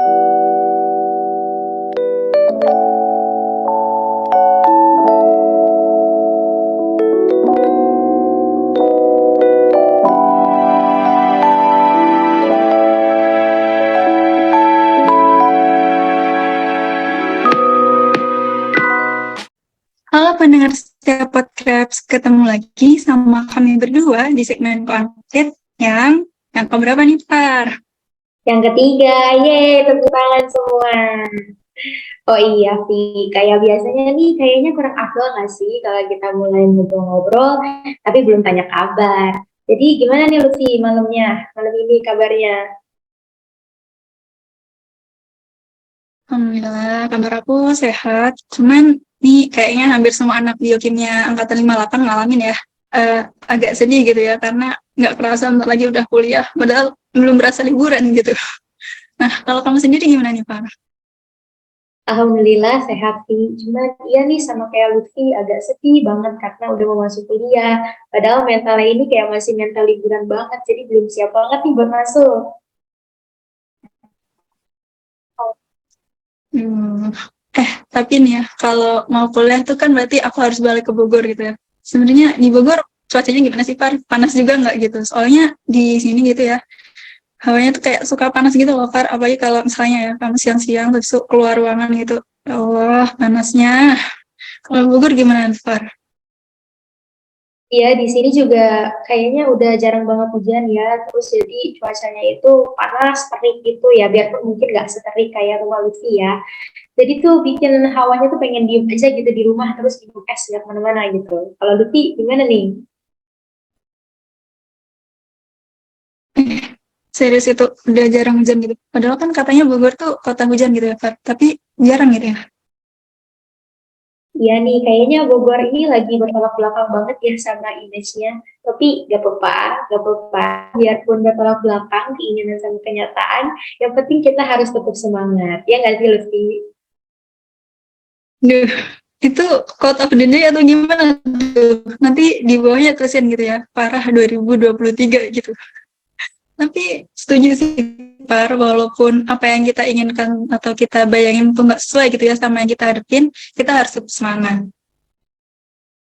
Halo pendengar setiap podcast, ketemu lagi sama kami berdua di segmen Konflik yang keberapa nih, Par? Yang ketiga, yeay, tepuk tangan semua. Oh iya, Vi, kayak biasanya nih, kayaknya kurang afdol nggak sih kalau kita mulai ngobrol-ngobrol, tapi belum tanya kabar. Jadi gimana nih Lutfi malamnya, malam ini kabarnya? Alhamdulillah, kabar aku sehat. Cuman nih kayaknya hampir semua anak biokimia angkatan 58 ngalamin ya. Agak sedih gitu ya, karena nggak kerasa bentar lagi udah kuliah, padahal belum berasa liburan gitu. Nah, kalau kamu sendiri gimana nih, Par? Alhamdulillah sehat, Vi. Cuman iya nih sama kayak Lutfi, agak sedih banget karena udah mau masuk kuliah. Padahal mentalnya ini kayak masih mental liburan banget, jadi belum siap banget nih buat masuk. Hmm. Tapi nih ya, kalau mau kuliah tuh kan berarti aku harus balik ke Bogor gitu ya. Sebenarnya di Bogor cuacanya gimana sih, Par? Panas juga nggak gitu? Soalnya di sini gitu ya, hawanya tuh kayak suka panas gitu loh, Par. Apalagi kalau misalnya ya, kamu siang-siang terus tuh keluar ruangan gitu. Ya Allah, panasnya. Kalau Bogor gimana, Par? Iya, di sini juga kayaknya udah jarang banget hujan ya. Terus jadi cuacanya itu panas, terik gitu ya. Biarpun mungkin nggak seterik kayak rumah Lutfi ya. Jadi tuh bikin hawanya tuh pengen diem aja gitu di rumah terus minum es nggak kemana-mana gitu. Kalau Lutfi gimana nih? Serius itu udah jarang hujan gitu. Padahal kan katanya Bogor tuh kota hujan gitu ya, Par. Tapi jarang gitu ya. Iya nih, kayaknya Bogor ini lagi bertolak belakang banget ya sama image-nya. Tapi gak apa-apa, gak apa-apa. Biarpun bertolak belakang keinginan sama kenyataan, yang penting kita harus tetap semangat. Ya nggak sih Lutfi? Duh, itu kota gede atau gimana tuh? Nanti di bawahnya tulisin gitu ya, parah 2023 gitu. Tapi setuju sih, Par, walaupun apa yang kita inginkan atau kita bayangin tuh nggak sesuai gitu ya sama yang kita hadapin, kita harus tetap semangat.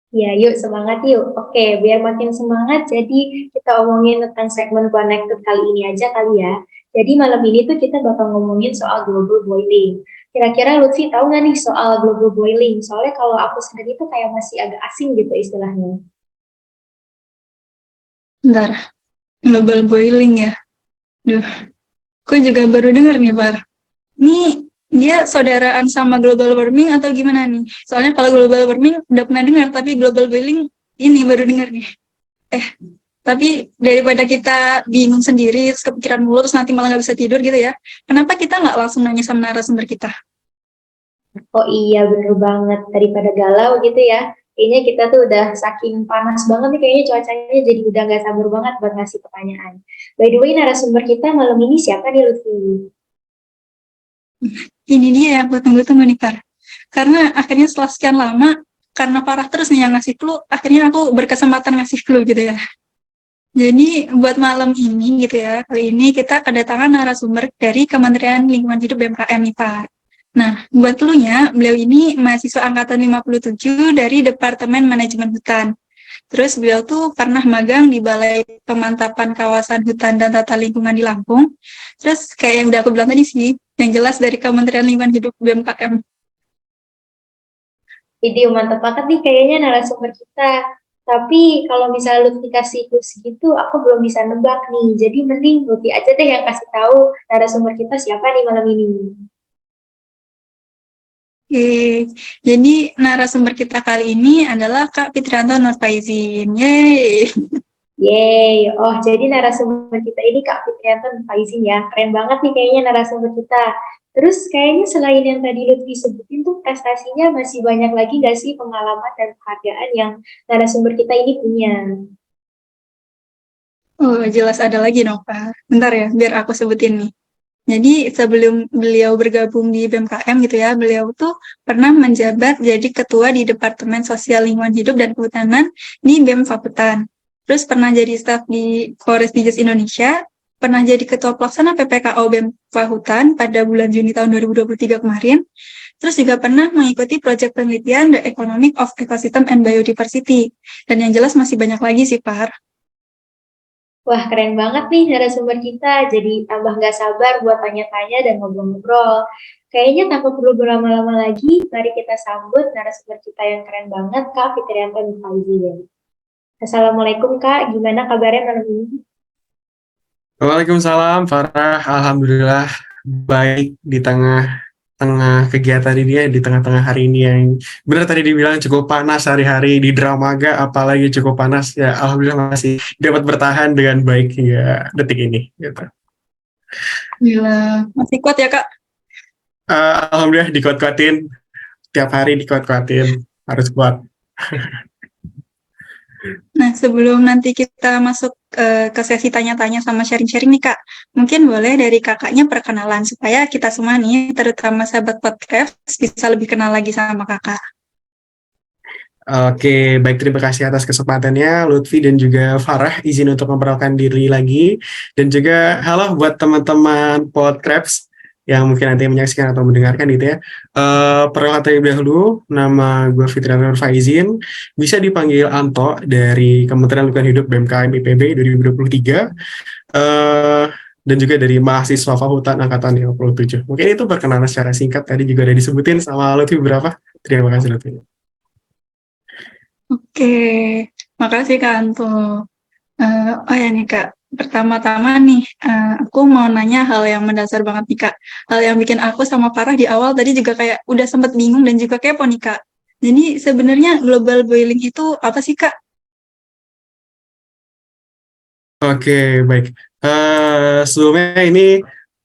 Ya, yuk semangat yuk. Oke, biar makin semangat, jadi kita omongin tentang segmen Connected kali ini aja kali ya. Jadi malam ini tuh kita bakal ngomongin soal global boiling. Kira-kira Lutfi tahu nggak nih soal global boiling? Soalnya kalau aku sendiri tuh kayak masih agak asing gitu istilahnya. Bentar, global boiling ya. Duh, aku juga baru dengar nih, Par. Ini dia saudaraan sama global warming atau gimana nih? Soalnya kalau global warming udah pernah dengar, tapi global boiling ini baru dengar nih. Eh, Tapi daripada kita bingung sendiri, terus kepikiran mulu, terus nanti malah nggak bisa tidur gitu ya, kenapa kita nggak langsung nanya sama narasumber kita? Oh iya, bener banget. Daripada galau gitu ya. Kayaknya kita tuh udah saking panas banget nih, kayaknya cuacanya jadi udah nggak sabar banget buat ngasih pertanyaan. By the way, narasumber kita malam ini siapa nih Lutfi? Ini dia yang aku tunggu-tunggu nih, Kar. Karena akhirnya setelah sekian lama, karena parah terus nih yang ngasih clue, akhirnya aku berkesempatan ngasih clue gitu ya. Jadi buat malam ini gitu ya, kali ini kita kedatangan narasumber dari Kementerian Lingkungan Hidup BMKM nih, Pak. Nah, buat clue-nya, beliau ini mahasiswa angkatan 57 dari Departemen Manajemen Hutan. Terus beliau tuh pernah magang di Balai Pemantapan Kawasan Hutan dan Tata Lingkungan di Lampung. Terus kayak yang udah aku bilang tadi sih, yang jelas dari Kementerian Lingkungan Hidup BMKM. Video mantap banget nih kayaknya narasumber kita. Tapi kalau misalnya Lutfi kasih clue segitu, aku belum bisa nebak nih. Jadi mending Lutfi aja deh yang kasih tahu narasumber kita siapa nih malam ini. Oke, jadi narasumber kita kali ini adalah Kak Fitrianto Nurfaizin. Yeay! Yeay, oh jadi narasumber kita ini Kak Fitrianto Faizin ya, keren banget nih kayaknya narasumber kita. Terus kayaknya selain yang tadi Lutfi sebutin tuh prestasinya masih banyak lagi gak sih pengalaman dan penghargaan yang narasumber kita ini punya? Oh, jelas ada lagi dong, Pak. Bentar ya, biar aku sebutin nih. Jadi sebelum beliau bergabung di BMKM gitu ya, beliau tuh pernah menjabat jadi ketua di Departemen Sosial Lingkungan Hidup dan Kehutanan di BEM Fakultas. Terus pernah jadi staf di Forest Diges Indonesia, pernah jadi Ketua Pelaksana PPKO BEMFA Hutan pada bulan Juni tahun 2023 kemarin. Terus juga pernah mengikuti proyek penelitian The Economic of Ecosystem and Biodiversity. Dan yang jelas masih banyak lagi sih, Par. Wah, keren banget nih narasumber kita. Jadi tambah nggak sabar buat tanya-tanya dan ngobrol-ngobrol. Kayaknya tanpa perlu berlama-lama lagi, mari kita sambut narasumber kita yang keren banget, Kak Fitrianto Faizin. Assalamualaikum Kak, gimana kabarnya malam ini? Waalaikumsalam, Farah. Alhamdulillah baik di tengah kegiatan ini ya, di tengah-tengah hari ini yang benar tadi dibilang cukup panas hari-hari di Dramaga, apalagi cukup panas ya. Alhamdulillah masih dapat bertahan dengan baik hingga detik ini. Gitu. Gila, masih kuat ya, Kak? Alhamdulillah dikuat-kuatin, tiap hari dikuat-kuatin, harus kuat. Nah, sebelum nanti kita masuk ke sesi tanya-tanya sama sharing-sharing nih, Kak, mungkin boleh dari kakaknya perkenalan supaya kita semua nih, terutama sahabat podcast, bisa lebih kenal lagi sama kakak. Oke, baik, terima kasih atas kesempatannya Lutfi dan juga Farah. Izin untuk memperkenalkan diri lagi. Dan juga halo buat teman-teman Podcraft yang mungkin nanti menyaksikan atau mendengarkan gitu ya. Perkenalkan terlebih dahulu, nama gue Fitrianto Faizin, bisa dipanggil Anto dari Kementerian Lingkungan Hidup BMKM IPB 2023, dan juga dari mahasiswa Fakultas Angkatan 57. Mungkin itu perkenalan secara singkat, tadi juga udah disebutin sama Lutfi beberapa. Terima kasih Lutfi. Oke, makasih Kak Anto. Oh ya nih Kak, pertama-tama nih, aku mau nanya hal yang mendasar banget nih Kak. Hal yang bikin aku sama Farah di awal tadi juga kayak udah sempet bingung dan juga kepo nih Kak. Jadi sebenarnya global boiling itu apa sih Kak? Oke, baik. Sebelumnya ini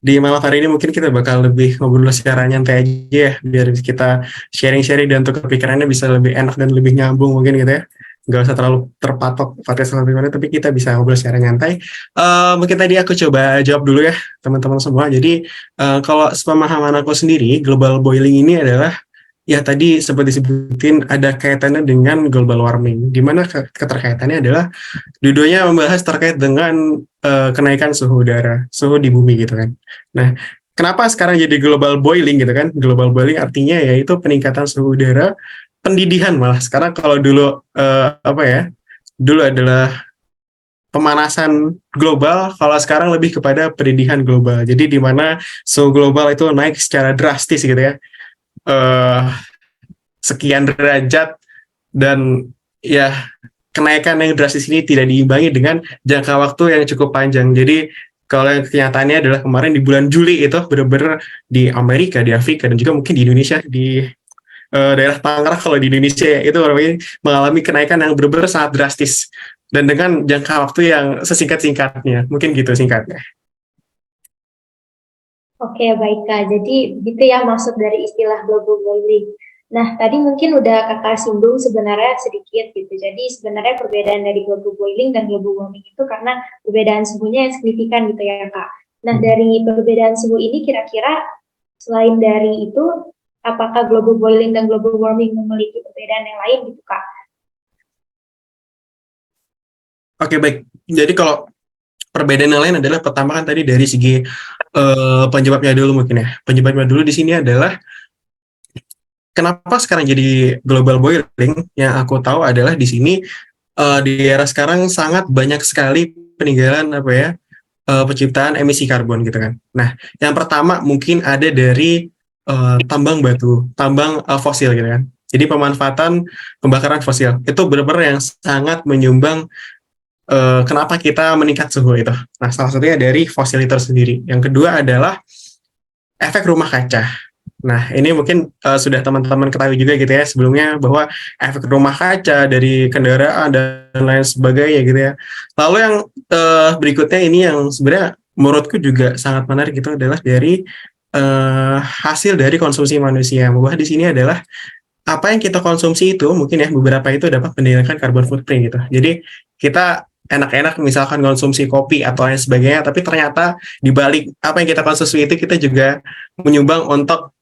di malam hari ini mungkin kita bakal lebih ngobrol secara nyantai aja ya, biar kita sharing-sharing dan untuk kepikirannya bisa lebih enak dan lebih nyambung mungkin gitu ya. Nggak usah terlalu terpatok podcast lebih mana, tapi kita bisa ngobrol secara nyantai. Mungkin tadi aku coba jawab dulu ya teman-teman semua. Jadi kalau sepemahaman aku sendiri, global boiling ini adalah ya tadi sempat disebutin ada kaitannya dengan global warming. Di mana keterkaitannya adalah dua-duanya membahas terkait dengan kenaikan suhu udara, suhu di bumi gitu kan. Nah, kenapa sekarang jadi global boiling gitu kan? Global boiling artinya yaitu peningkatan suhu udara, pendidihan malah. Sekarang kalau dulu dulu adalah pemanasan global, kalau sekarang lebih kepada pendidihan global. Jadi di mana suhu global itu naik secara drastis gitu ya. Sekian derajat, dan ya kenaikan yang drastis ini tidak diimbangi dengan jangka waktu yang cukup panjang. Jadi kalau yang kenyataannya adalah kemarin di bulan Juli itu benar-benar di Amerika, di Afrika, dan juga mungkin di Indonesia, di daerah Tangerang kalau di Indonesia ya, itu mengalami kenaikan yang benar-benar sangat drastis. Dan dengan jangka waktu yang sesingkat-singkatnya. Mungkin gitu singkatnya. Oke, baik Kak. Jadi gitu ya maksud dari istilah global boiling. Nah, tadi mungkin udah kakak singgung sebenarnya sedikit gitu. Jadi sebenarnya perbedaan dari global boiling dan global warming itu karena perbedaan suhunya yang signifikan gitu ya Kak. Nah, dari perbedaan suhu ini kira-kira selain dari itu, apakah global boiling dan global warming memiliki perbedaan yang lain gitu Kak? Oke, baik. Jadi kalau perbedaan yang lain adalah pertama kan tadi dari segi penyebabnya dulu mungkin ya. Penyebabnya dulu di sini adalah kenapa sekarang jadi global boiling? Yang aku tahu adalah di sini di era sekarang sangat banyak sekali peninggalan penciptaan emisi karbon gitu kan. Nah, yang pertama mungkin ada dari tambang batu, tambang fosil gitu kan. Jadi pemanfaatan pembakaran fosil itu benar-benar yang sangat menyumbang kenapa kita meningkat suhu itu. Nah, salah satunya dari fosil itu sendiri. Yang kedua adalah efek rumah kaca. Nah, ini mungkin sudah teman-teman ketahui juga gitu ya sebelumnya, bahwa efek rumah kaca dari kendaraan dan lain sebagainya gitu ya. Lalu yang berikutnya ini yang sebenarnya menurutku juga sangat menarik gitu adalah dari hasil dari konsumsi manusia. Bahwa di sini adalah apa yang kita konsumsi itu mungkin ya beberapa itu dapat meninggalkan carbon footprint gitu. Jadi kita enak-enak misalkan konsumsi kopi atau lain sebagainya, tapi ternyata di balik apa yang kita konsumsi itu kita juga menyumbang untuk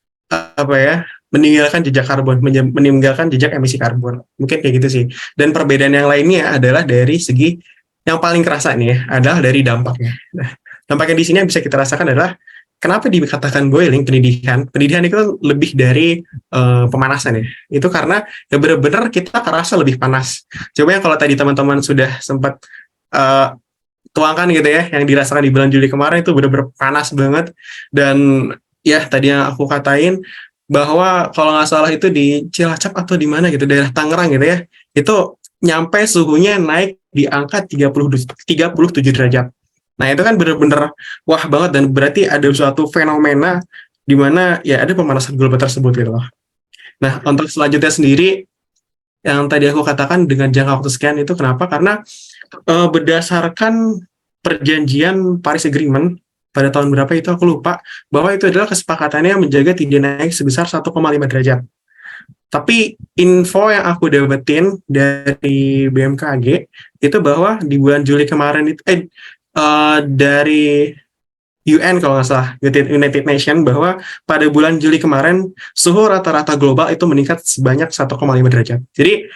meninggalkan jejak karbon, meninggalkan jejak emisi karbon. Mungkin kayak gitu sih. Dan perbedaan yang lainnya adalah dari segi yang paling kerasa nih ya, adalah dari dampaknya. Nah, Dampaknya di sini yang bisa kita rasakan adalah kenapa dikatakan boiling pendidikan. Pendidikan itu kan lebih dari pemanasan ya. Itu karena ya benar-benar kita kerasa lebih panas. Coba yang kalau tadi teman-teman sudah sempat eh, tuangkan gitu ya, yang dirasakan di bulan Juli kemarin itu benar-benar panas banget. Dan ya tadi yang aku katain bahwa kalau nggak salah itu di Cilacap atau di mana gitu, daerah Tangerang gitu ya, itu nyampe suhunya naik di angka 37 derajat. Nah itu kan benar-benar wah banget, dan berarti ada suatu fenomena di mana ya ada pemanasan global tersebut gitu loh. Nah untuk selanjutnya sendiri yang tadi aku katakan dengan jangka waktu sekian itu kenapa? Karena berdasarkan perjanjian Paris Agreement pada tahun berapa itu aku lupa, bahwa itu adalah kesepakatannya menjaga tidak naik sebesar 1,5 derajat. Tapi info yang aku dapetin dari BMKG itu bahwa di bulan Juli kemarin itu dari UN kalau nggak salah, United Nations, bahwa pada bulan Juli kemarin suhu rata-rata global itu meningkat sebanyak 1,5 derajat. Jadi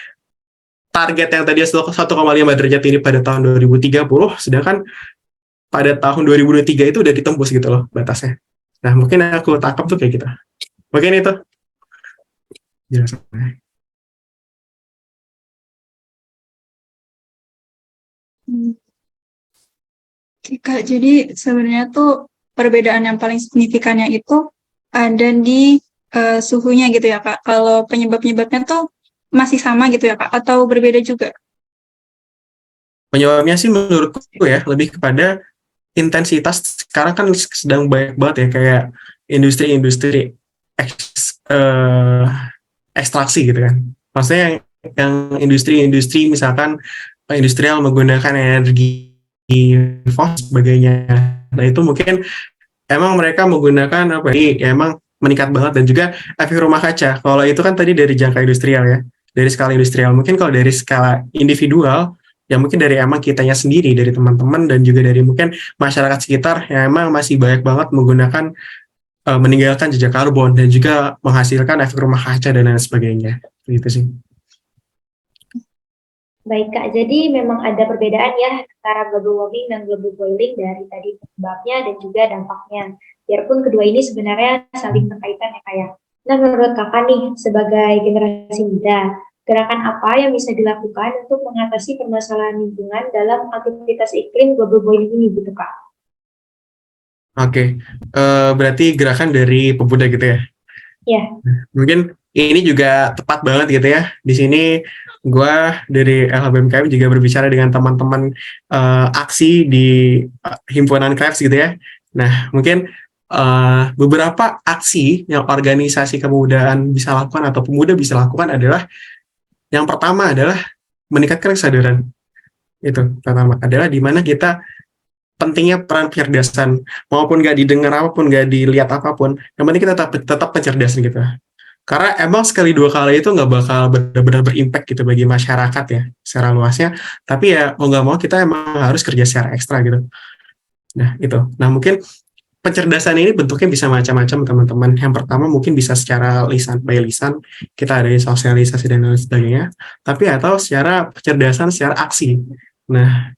target yang tadi 1,5 derajat ini pada tahun 2030, sedangkan pada tahun 2023 itu udah ditembus gitu loh batasnya. Nah mungkin aku tangkap tuh kayak gitu. Mungkin itu. Jelas. Hmm. Oke, Kak, jadi sebenarnya tuh perbedaan yang paling signifikannya itu ada di suhunya gitu ya, Kak. Kalau penyebab-penyebabnya tuh masih sama gitu ya, Kak, atau berbeda juga? Penyebabnya sih menurutku ya lebih kepada intensitas. Sekarang kan sedang banyak banget ya kayak industri-industri ekstraksi gitu kan. Maksudnya yang industri-industri misalkan industrial menggunakan energi fosil sebagainya. Nah itu mungkin emang mereka menggunakan apa ya, emang meningkat banget. Dan juga efek rumah kaca. Kalau itu kan tadi dari jangka industrial ya, dari skala industrial. Mungkin kalau dari skala individual, ya mungkin dari emang kitanya sendiri, dari teman-teman, dan juga dari mungkin masyarakat sekitar yang emang masih banyak banget menggunakan meninggalkan jejak karbon dan juga menghasilkan efek rumah kaca dan lain sebagainya. Gitu sih. Baik Kak, jadi memang ada perbedaan ya antara global warming dan global boiling dari tadi penyebabnya dan juga dampaknya. Biarpun kedua ini sebenarnya saling berkaitan ya Kak ya. Nah menurut Kakak nih sebagai generasi muda, gerakan apa yang bisa dilakukan untuk mengatasi permasalahan lingkungan dalam aktivitas iklim global boiling ini gitu Kak? Oke, berarti gerakan dari pemuda gitu ya. Ya. Mungkin ini juga tepat banget gitu ya. Di sini gue dari LHBMKM juga berbicara dengan teman-teman aksi di himpunan Krebs gitu ya. Nah, mungkin beberapa aksi yang organisasi kemudaan bisa lakukan atau pemuda bisa lakukan adalah, yang pertama adalah meningkatkan kesadaran. Itu pertama adalah di mana kita pentingnya peran kecerdasan, maupun nggak didengar apapun, nggak dilihat apapun, yang penting kita tetap pencerdasan gitu. Karena emang sekali dua kali itu nggak bakal benar-benar berimpact gitu bagi masyarakat ya secara luasnya. Tapi ya mau nggak mau kita emang harus kerja secara ekstra gitu. Nah itu. Nah mungkin pencerdasan ini bentuknya bisa macam-macam teman-teman. Yang pertama mungkin bisa secara lisan by lisan, kita ada sosialisasi dan lain sebagainya. Tapi atau secara pencerdasan secara aksi. Nah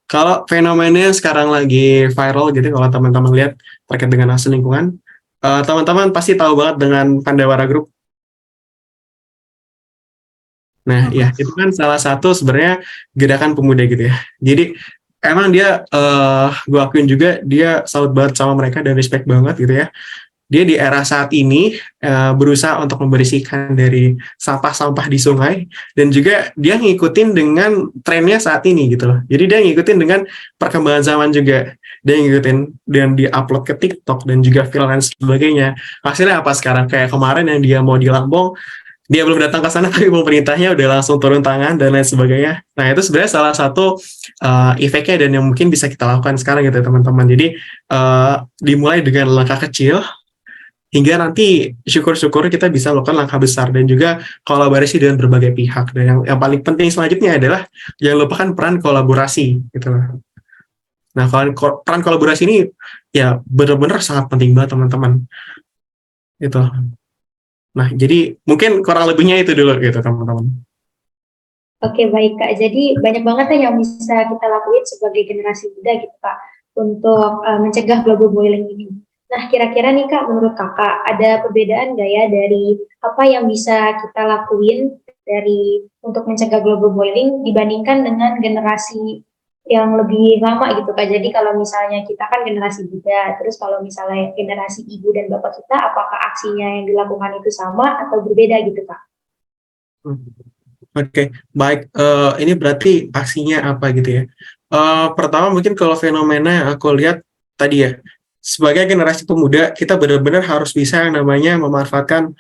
kalau fenomena sekarang lagi viral gitu, kalau teman-teman lihat terkait dengan aksi lingkungan, teman-teman pasti tahu banget dengan Pandawara Group. Nah, ya itu kan salah satu sebenarnya gerakan pemuda gitu ya. Jadi emang dia, gue akuin juga dia salut banget sama mereka dan respect banget gitu ya. Dia di era saat ini berusaha untuk membersihkan dari sampah-sampah di sungai, dan juga dia ngikutin dengan trennya saat ini gitu loh. Jadi dia ngikutin dengan perkembangan zaman juga. Dia ngikutin dan di-upload ke TikTok dan juga film dan sebagainya. Hasilnya apa sekarang? Kayak kemarin yang dia mau di Lampung, dia belum datang ke sana tapi pemerintahnya udah langsung turun tangan dan lain sebagainya. Nah itu sebenarnya salah satu efeknya dan yang mungkin bisa kita lakukan sekarang gitu teman-teman. Jadi dimulai dengan langkah kecil, hingga nanti syukur-syukur kita bisa melakukan langkah besar dan juga kolaborasi dengan berbagai pihak. Dan yang paling penting selanjutnya adalah jangan lupakan peran kolaborasi gitu. Nah, peran kolaborasi ini ya benar-benar sangat penting banget teman-teman. Itu. Nah, jadi mungkin kurang lebihnya itu dulu gitu teman-teman. Oke baik Kak, jadi banyak banget ya yang bisa kita lakuin sebagai generasi muda gitu Kak. untuk mencegah global boiling ini. Nah, kira-kira nih Kak, menurut Kakak ada perbedaan nggak ya dari apa yang bisa kita lakuin untuk mencegah global boiling dibandingkan dengan generasi yang lebih lama gitu Kak. Jadi kalau misalnya kita kan generasi muda, terus kalau misalnya generasi ibu dan bapak kita, apakah aksinya yang dilakukan itu sama atau berbeda gitu Kak? Oke, baik. Ini berarti aksinya apa gitu ya? Pertama mungkin kalau fenomena yang aku lihat tadi ya, sebagai generasi pemuda kita benar-benar harus bisa yang namanya memanfaatkan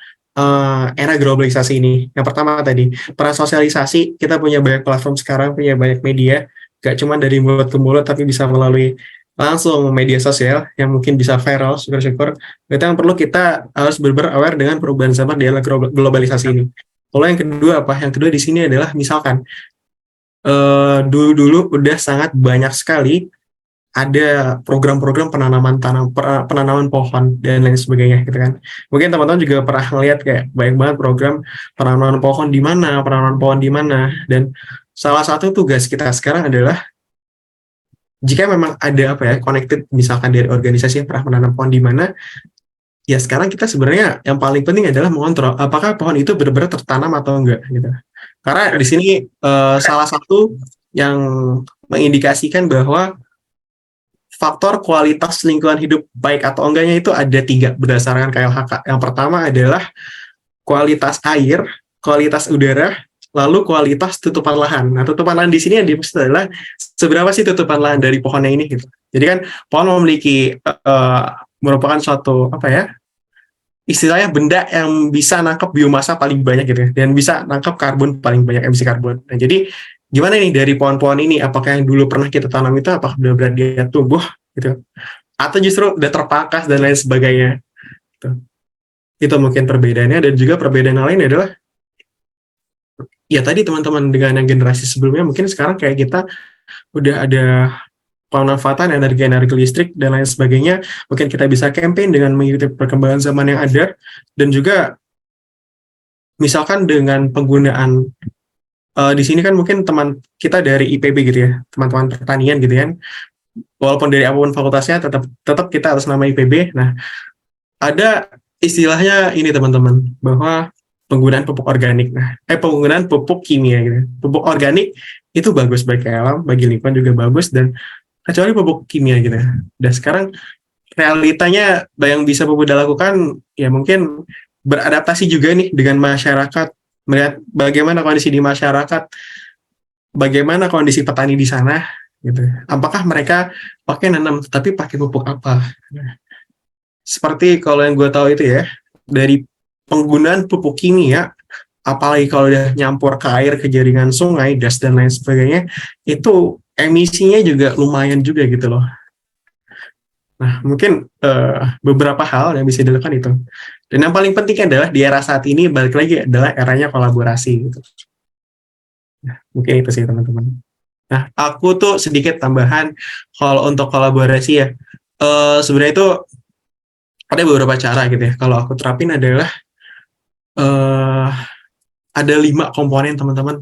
era globalisasi ini. Yang pertama tadi peran sosialisasi, kita punya banyak platform sekarang, punya banyak media, gak cuma dari mulut ke mulut tapi bisa melalui langsung media sosial yang mungkin bisa viral, syukur-syukur. Itu yang perlu kita harus benar-benar aware dengan perubahan zaman di era globalisasi ini. Kalau yang kedua apa? Yang kedua di sini adalah misalkan dulu-dulu udah sangat banyak sekali ada program-program penanaman pohon dan lain sebagainya gitu kan. Mungkin teman-teman juga pernah ngeliat kayak banyak banget program penanaman pohon di mana dan salah satu tugas kita sekarang adalah jika memang ada apa ya connected misalkan dari organisasi yang pernah menanam pohon di mana, ya sekarang kita sebenarnya yang paling penting adalah mengontrol apakah pohon itu benar-benar tertanam atau enggak gitu. Karena di sini salah satu yang mengindikasikan bahwa faktor kualitas lingkungan hidup baik atau enggaknya itu ada 3 berdasarkan KLHK. Yang pertama adalah kualitas air, kualitas udara, lalu kualitas tutupan lahan. Nah, tutupan lahan di sini yang dimaksud adalah seberapa sih tutupan lahan dari pohonnya ini gitu. Jadi kan pohon memiliki merupakan suatu apa ya? Istilahnya benda yang bisa nangkap biomasa paling banyak gitu ya, dan bisa nangkap karbon paling banyak, emisi karbon. Nah, jadi gimana nih dari pohon-pohon ini? Apakah yang dulu pernah kita tanam itu apakah benar-benar dia tumbuh gitu? Atau justru udah terpangkas dan lain sebagainya? Gitu. Itu mungkin perbedaannya. Dan juga perbedaan yang lain adalah ya tadi teman-teman dengan yang generasi sebelumnya mungkin sekarang kayak kita udah ada pemanfaatan energi listrik dan lain sebagainya, mungkin kita bisa campaign dengan mengikuti perkembangan zaman yang ada, dan juga misalkan dengan penggunaan di sini kan mungkin teman kita dari IPB gitu ya, teman-teman pertanian gitu kan, walaupun dari apapun fakultasnya tetap kita atas nama IPB. Nah, ada istilahnya ini teman-teman, bahwa penggunaan pupuk organik. Nah, penggunaan pupuk kimia gitu. Pupuk organik itu bagus bagi alam, bagi lingkungan juga bagus, dan kecuali pupuk kimia gitu. Dan sekarang realitanya yang bisa pemuda lakukan ya mungkin beradaptasi juga nih dengan masyarakat, melihat bagaimana kondisi di masyarakat, bagaimana kondisi petani di sana gitu. Apakah mereka pakai nanam tapi pakai pupuk apa? Seperti kalau yang gue tahu itu ya, dari penggunaan pupuk kimia, apalagi kalau udah nyampur ke air, ke jaringan sungai, das dan lain sebagainya, itu emisinya juga lumayan juga gitu loh. Nah, mungkin beberapa hal yang bisa dilakukan itu. Dan yang paling penting adalah di era saat ini, balik lagi adalah eranya kolaborasi gitu. Nah, mungkin itu sih teman-teman. Nah, aku tuh sedikit tambahan kalau untuk kolaborasi ya. Sebenarnya itu ada beberapa cara gitu ya. Kalau aku terapin adalah ada 5 komponen teman-teman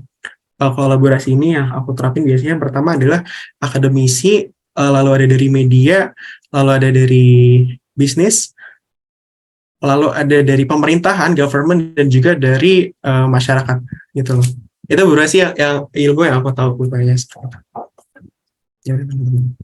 kolaborasi ini yang aku terapin biasanya. Yang pertama adalah akademisi, lalu ada dari media, lalu ada dari bisnis, lalu ada dari pemerintahan, government, dan juga dari masyarakat gitu loh. Itu beberapa sih yang ilmu yang aku tahu banyak sekali. Ya, teman-teman.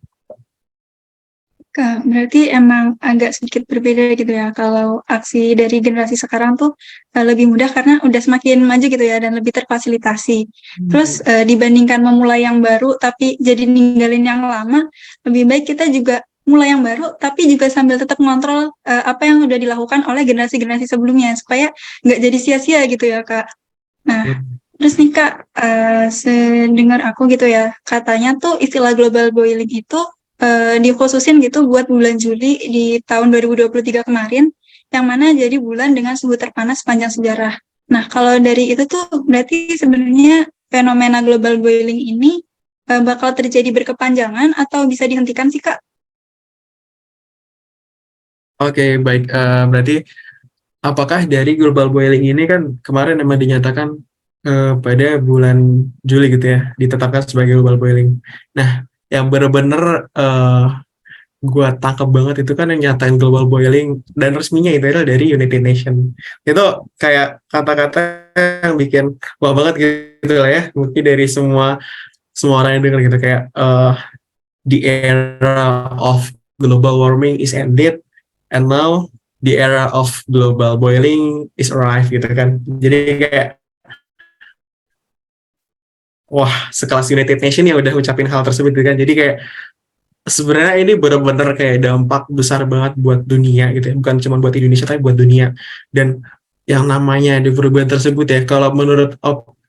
Kak, berarti emang agak sedikit berbeda gitu ya. Kalau aksi dari generasi sekarang tuh lebih mudah karena udah semakin maju gitu ya dan lebih terfasilitasi. Terus dibandingkan memulai yang baru tapi jadi ninggalin yang lama, lebih baik kita juga mulai yang baru tapi juga sambil tetap mengontrol apa yang udah dilakukan oleh generasi-generasi sebelumnya supaya nggak jadi sia-sia gitu ya Kak. Nah, terus nih Kak, sedengar aku gitu ya, katanya tuh istilah global boiling itu dikhususin gitu buat bulan Juli di tahun 2023 kemarin, yang mana jadi bulan dengan suhu terpanas sepanjang sejarah. Nah, kalau dari itu tuh berarti sebenarnya fenomena global boiling ini bakal terjadi berkepanjangan atau bisa dihentikan sih, Kak? Oke, baik. Berarti apakah dari global boiling ini kan kemarin memang dinyatakan pada bulan Juli gitu ya, ditetapkan sebagai global boiling. Nah, yang benar-benar gue tangkap banget itu kan yang nyatain global boiling dan resminya itu adalah dari United Nations. Itu kayak kata-kata yang bikin wah banget gitu lah ya. Mungkin dari semua semua orang yang dengar gitu kayak the era of global warming is ended and now the era of global boiling is arrived gitu kan. Jadi kayak wah sekelas United Nations yang udah ngucapin hal tersebut gitu kan. Jadi kayak sebenarnya ini benar-benar kayak dampak besar banget buat dunia gitu ya. Bukan cuma buat Indonesia tapi buat dunia. Dan yang namanya di perubahan tersebut ya, kalau menurut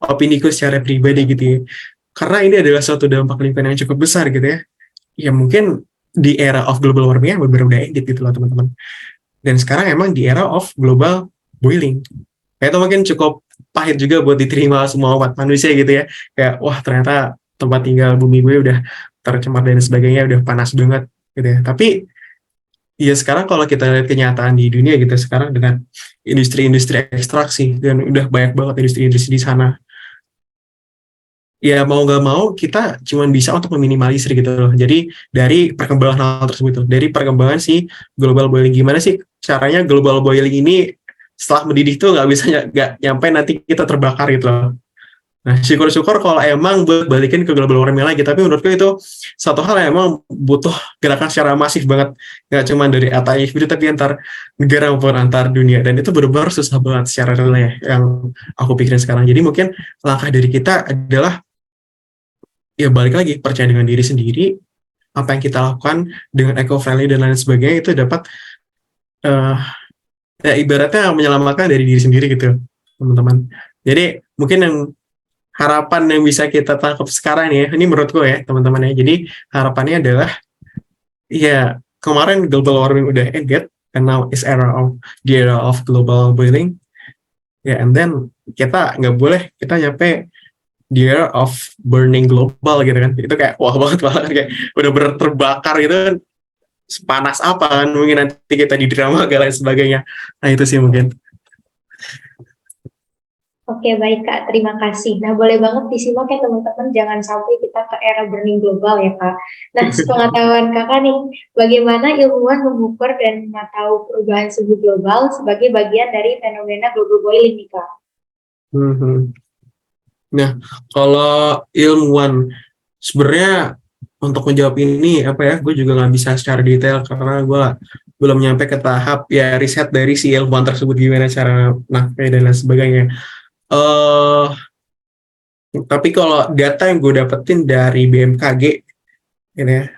opiniku secara pribadi gitu ya, karena ini adalah suatu dampak lingkungan yang cukup besar gitu ya. Ya mungkin di era of global warming benar-benar udah edit gitu loh teman-teman. Dan sekarang emang di era of global boiling. Kayak itu mungkin cukup pahit juga buat diterima semua umat manusia gitu ya. Kayak wah ternyata tempat tinggal bumi gue udah tercemar dan sebagainya, udah panas banget gitu ya. Tapi ya sekarang kalau kita lihat kenyataan di dunia gitu sekarang dengan industri-industri ekstraksi dan udah banyak banget industri-industri di sana. Ya mau nggak mau kita cuma bisa untuk meminimalisir gitu loh. Jadi dari perkembangan hal tersebut tuh, dari perkembangan si global boiling gimana sih caranya global boiling ini setelah mendidih tuh nggak bisa nggak nyampe nanti kita terbakar gitu loh. Nah syukur-syukur kalau emang balikin ke global warming lagi, tapi menurutku itu satu hal yang emang butuh gerakan secara masif banget, nggak cuma dari atas individu tapi antar negara maupun antar dunia, dan itu benar-benar susah banget secara real ya yang aku pikirin sekarang. Jadi mungkin langkah dari kita adalah ya balik lagi percaya dengan diri sendiri, apa yang kita lakukan dengan eco-friendly dan lain sebagainya itu dapat ya ibaratnya menyelamatkan dari diri sendiri gitu teman-teman. Jadi mungkin yang harapan yang bisa kita tangkap sekarang ya, ini menurut gue ya teman-teman ya, jadi harapannya adalah ya kemarin global warming udah ended and now is the era of global boiling ya, and then kita nggak boleh kita nyampe the era of burning global gitu kan. Itu kayak wah banget kayak udah bener terbakar gitu kan, panas apa kan mungkin nanti kita di drama dan lain sebagainya. Nah itu sih mungkin. Oke, baik Kak, terima kasih. Nah, boleh banget disimak ya teman-teman, jangan sampai kita ke era burning global ya Kak. Nah, sepengetahuan Kakak nih, bagaimana ilmuwan mengukur dan memantau perubahan suhu global sebagai bagian dari fenomena global boiling nih Kak? Nah, kalau ilmuwan sebenarnya untuk menjawab ini apa ya, gue juga nggak bisa secara detail karena gue belum nyampe ke tahap ya riset dari si ilmuwan tersebut gimana cara nangkep dan lain sebagainya. Tapi kalau data yang gue dapetin dari BMKG ini ya,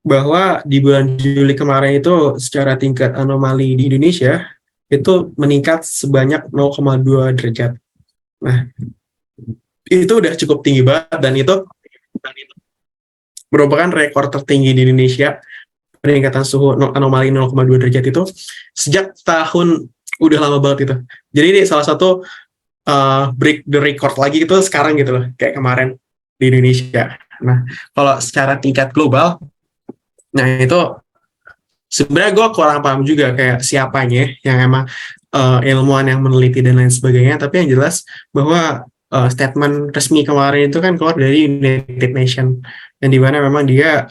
bahwa di bulan Juli kemarin itu secara tingkat anomali di Indonesia itu meningkat sebanyak 0,2 derajat. Nah, itu udah cukup tinggi banget dan itu merupakan rekor tertinggi di Indonesia peningkatan suhu anomali 0,2 derajat itu sejak tahun udah lama banget itu. Jadi ini salah satu break the record lagi itu sekarang gitu loh, kayak kemarin di Indonesia. Nah, kalau secara tingkat global, nah itu sebenarnya gue kurang paham juga kayak siapanya yang emang ilmuwan yang meneliti dan lain sebagainya, tapi yang jelas bahwa statement resmi kemarin itu kan keluar dari United Nations, yang dimana memang dia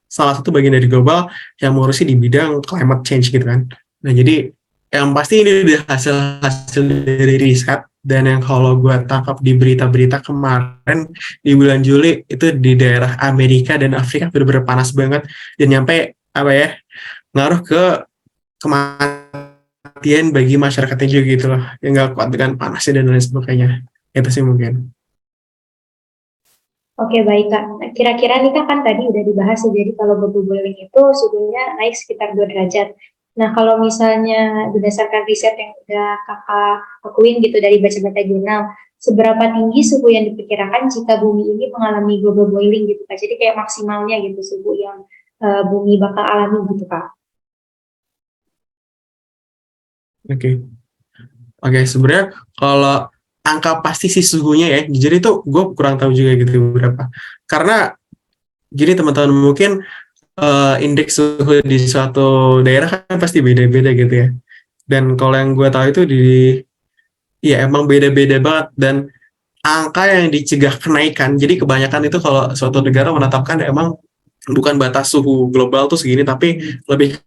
salah satu bagian dari global yang mengurusi di bidang climate change gitu kan. Nah, jadi yang pasti ini udah hasil dari riset, dan yang kalau gue tangkap di berita-berita kemarin di bulan Juli itu di daerah Amerika dan Afrika benar-benar panas banget dan nyampe apa ya ngaruh ke kematian bagi masyarakatnya juga gitu loh, yang nggak kuat dengan panasnya dan lain sebagainya. Itu sih mungkin. Oke, baik Kak. Nah, kira-kira nih Kak kan tadi udah dibahas ya, jadi kalau global boiling itu suhunya naik sekitar 2 derajat. Nah, kalau misalnya berdasarkan riset yang udah Kakak lakuin gitu dari baca-baca jurnal, seberapa tinggi suhu yang diperkirakan jika bumi ini mengalami global boiling gitu Kak? Jadi kayak maksimalnya gitu suhu yang bumi bakal alami gitu Kak. Oke, sebenarnya kalau angka pasti sih suhunya ya, jadi itu gue kurang tahu juga gitu berapa. Karena jadi teman-teman mungkin indeks suhu di suatu daerah kan pasti beda-beda gitu ya. Dan kalau yang gue tahu itu ya emang beda-beda banget, dan angka yang dicegah kenaikan. Jadi kebanyakan itu kalau suatu negara menetapkan emang bukan batas suhu global tuh segini, tapi lebih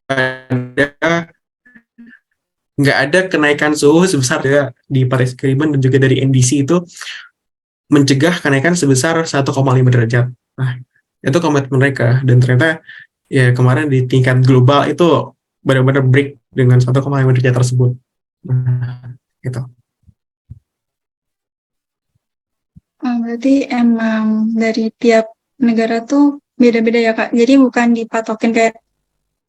pada nggak ada kenaikan suhu sebesar ya di Paris Agreement dan juga dari NDC itu mencegah kenaikan sebesar 1,5 derajat. Nah, itu komitmen mereka dan ternyata ya kemarin di tingkat global itu benar-benar break dengan 1,5 derajat tersebut. Nah, gitu. Berarti emang dari tiap negara tuh beda-beda ya Kak. Jadi bukan dipatokin kayak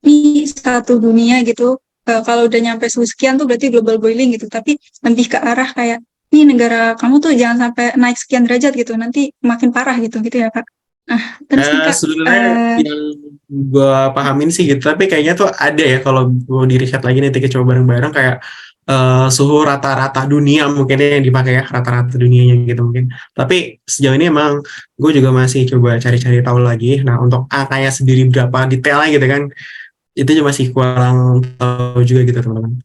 ini satu dunia gitu. Kalau udah nyampe suhu sekian tuh berarti global boiling gitu. Tapi lebih ke arah kayak ini negara kamu tuh jangan sampai naik sekian derajat gitu. Nanti makin parah gitu gitu ya Kak. Nah, terus nih Kak, Sebenarnya yang gue pahamin sih gitu, tapi kayaknya tuh ada ya kalau gue di riset lagi nanti kita coba bareng-bareng kayak suhu rata-rata dunia mungkin yang dipakai ya rata-rata dunianya gitu mungkin. Tapi sejauh ini emang gue juga masih coba cari-cari tahu lagi. Nah untuk angkanya sendiri berapa detailnya gitu kan, itu juga masih kurang tahu juga gitu teman-teman.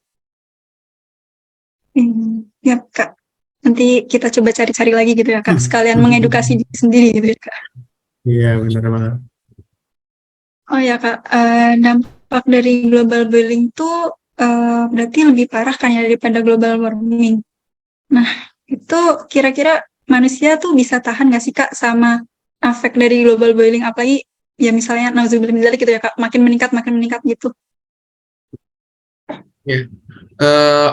ya Kak. Nanti kita coba cari-cari lagi gitu ya Kak. Sekalian mengedukasi diri sendiri gitu ya Kak. Iya benar banget. Oh ya Kak, dampak dari global boiling tuh berarti lebih parah kan ya daripada global warming. Nah, itu kira-kira manusia tuh bisa tahan nggak sih Kak sama efek dari global boiling? Apalagi ya misalnya nauzubillah gitu ya Kak, makin meningkat gitu. Ya.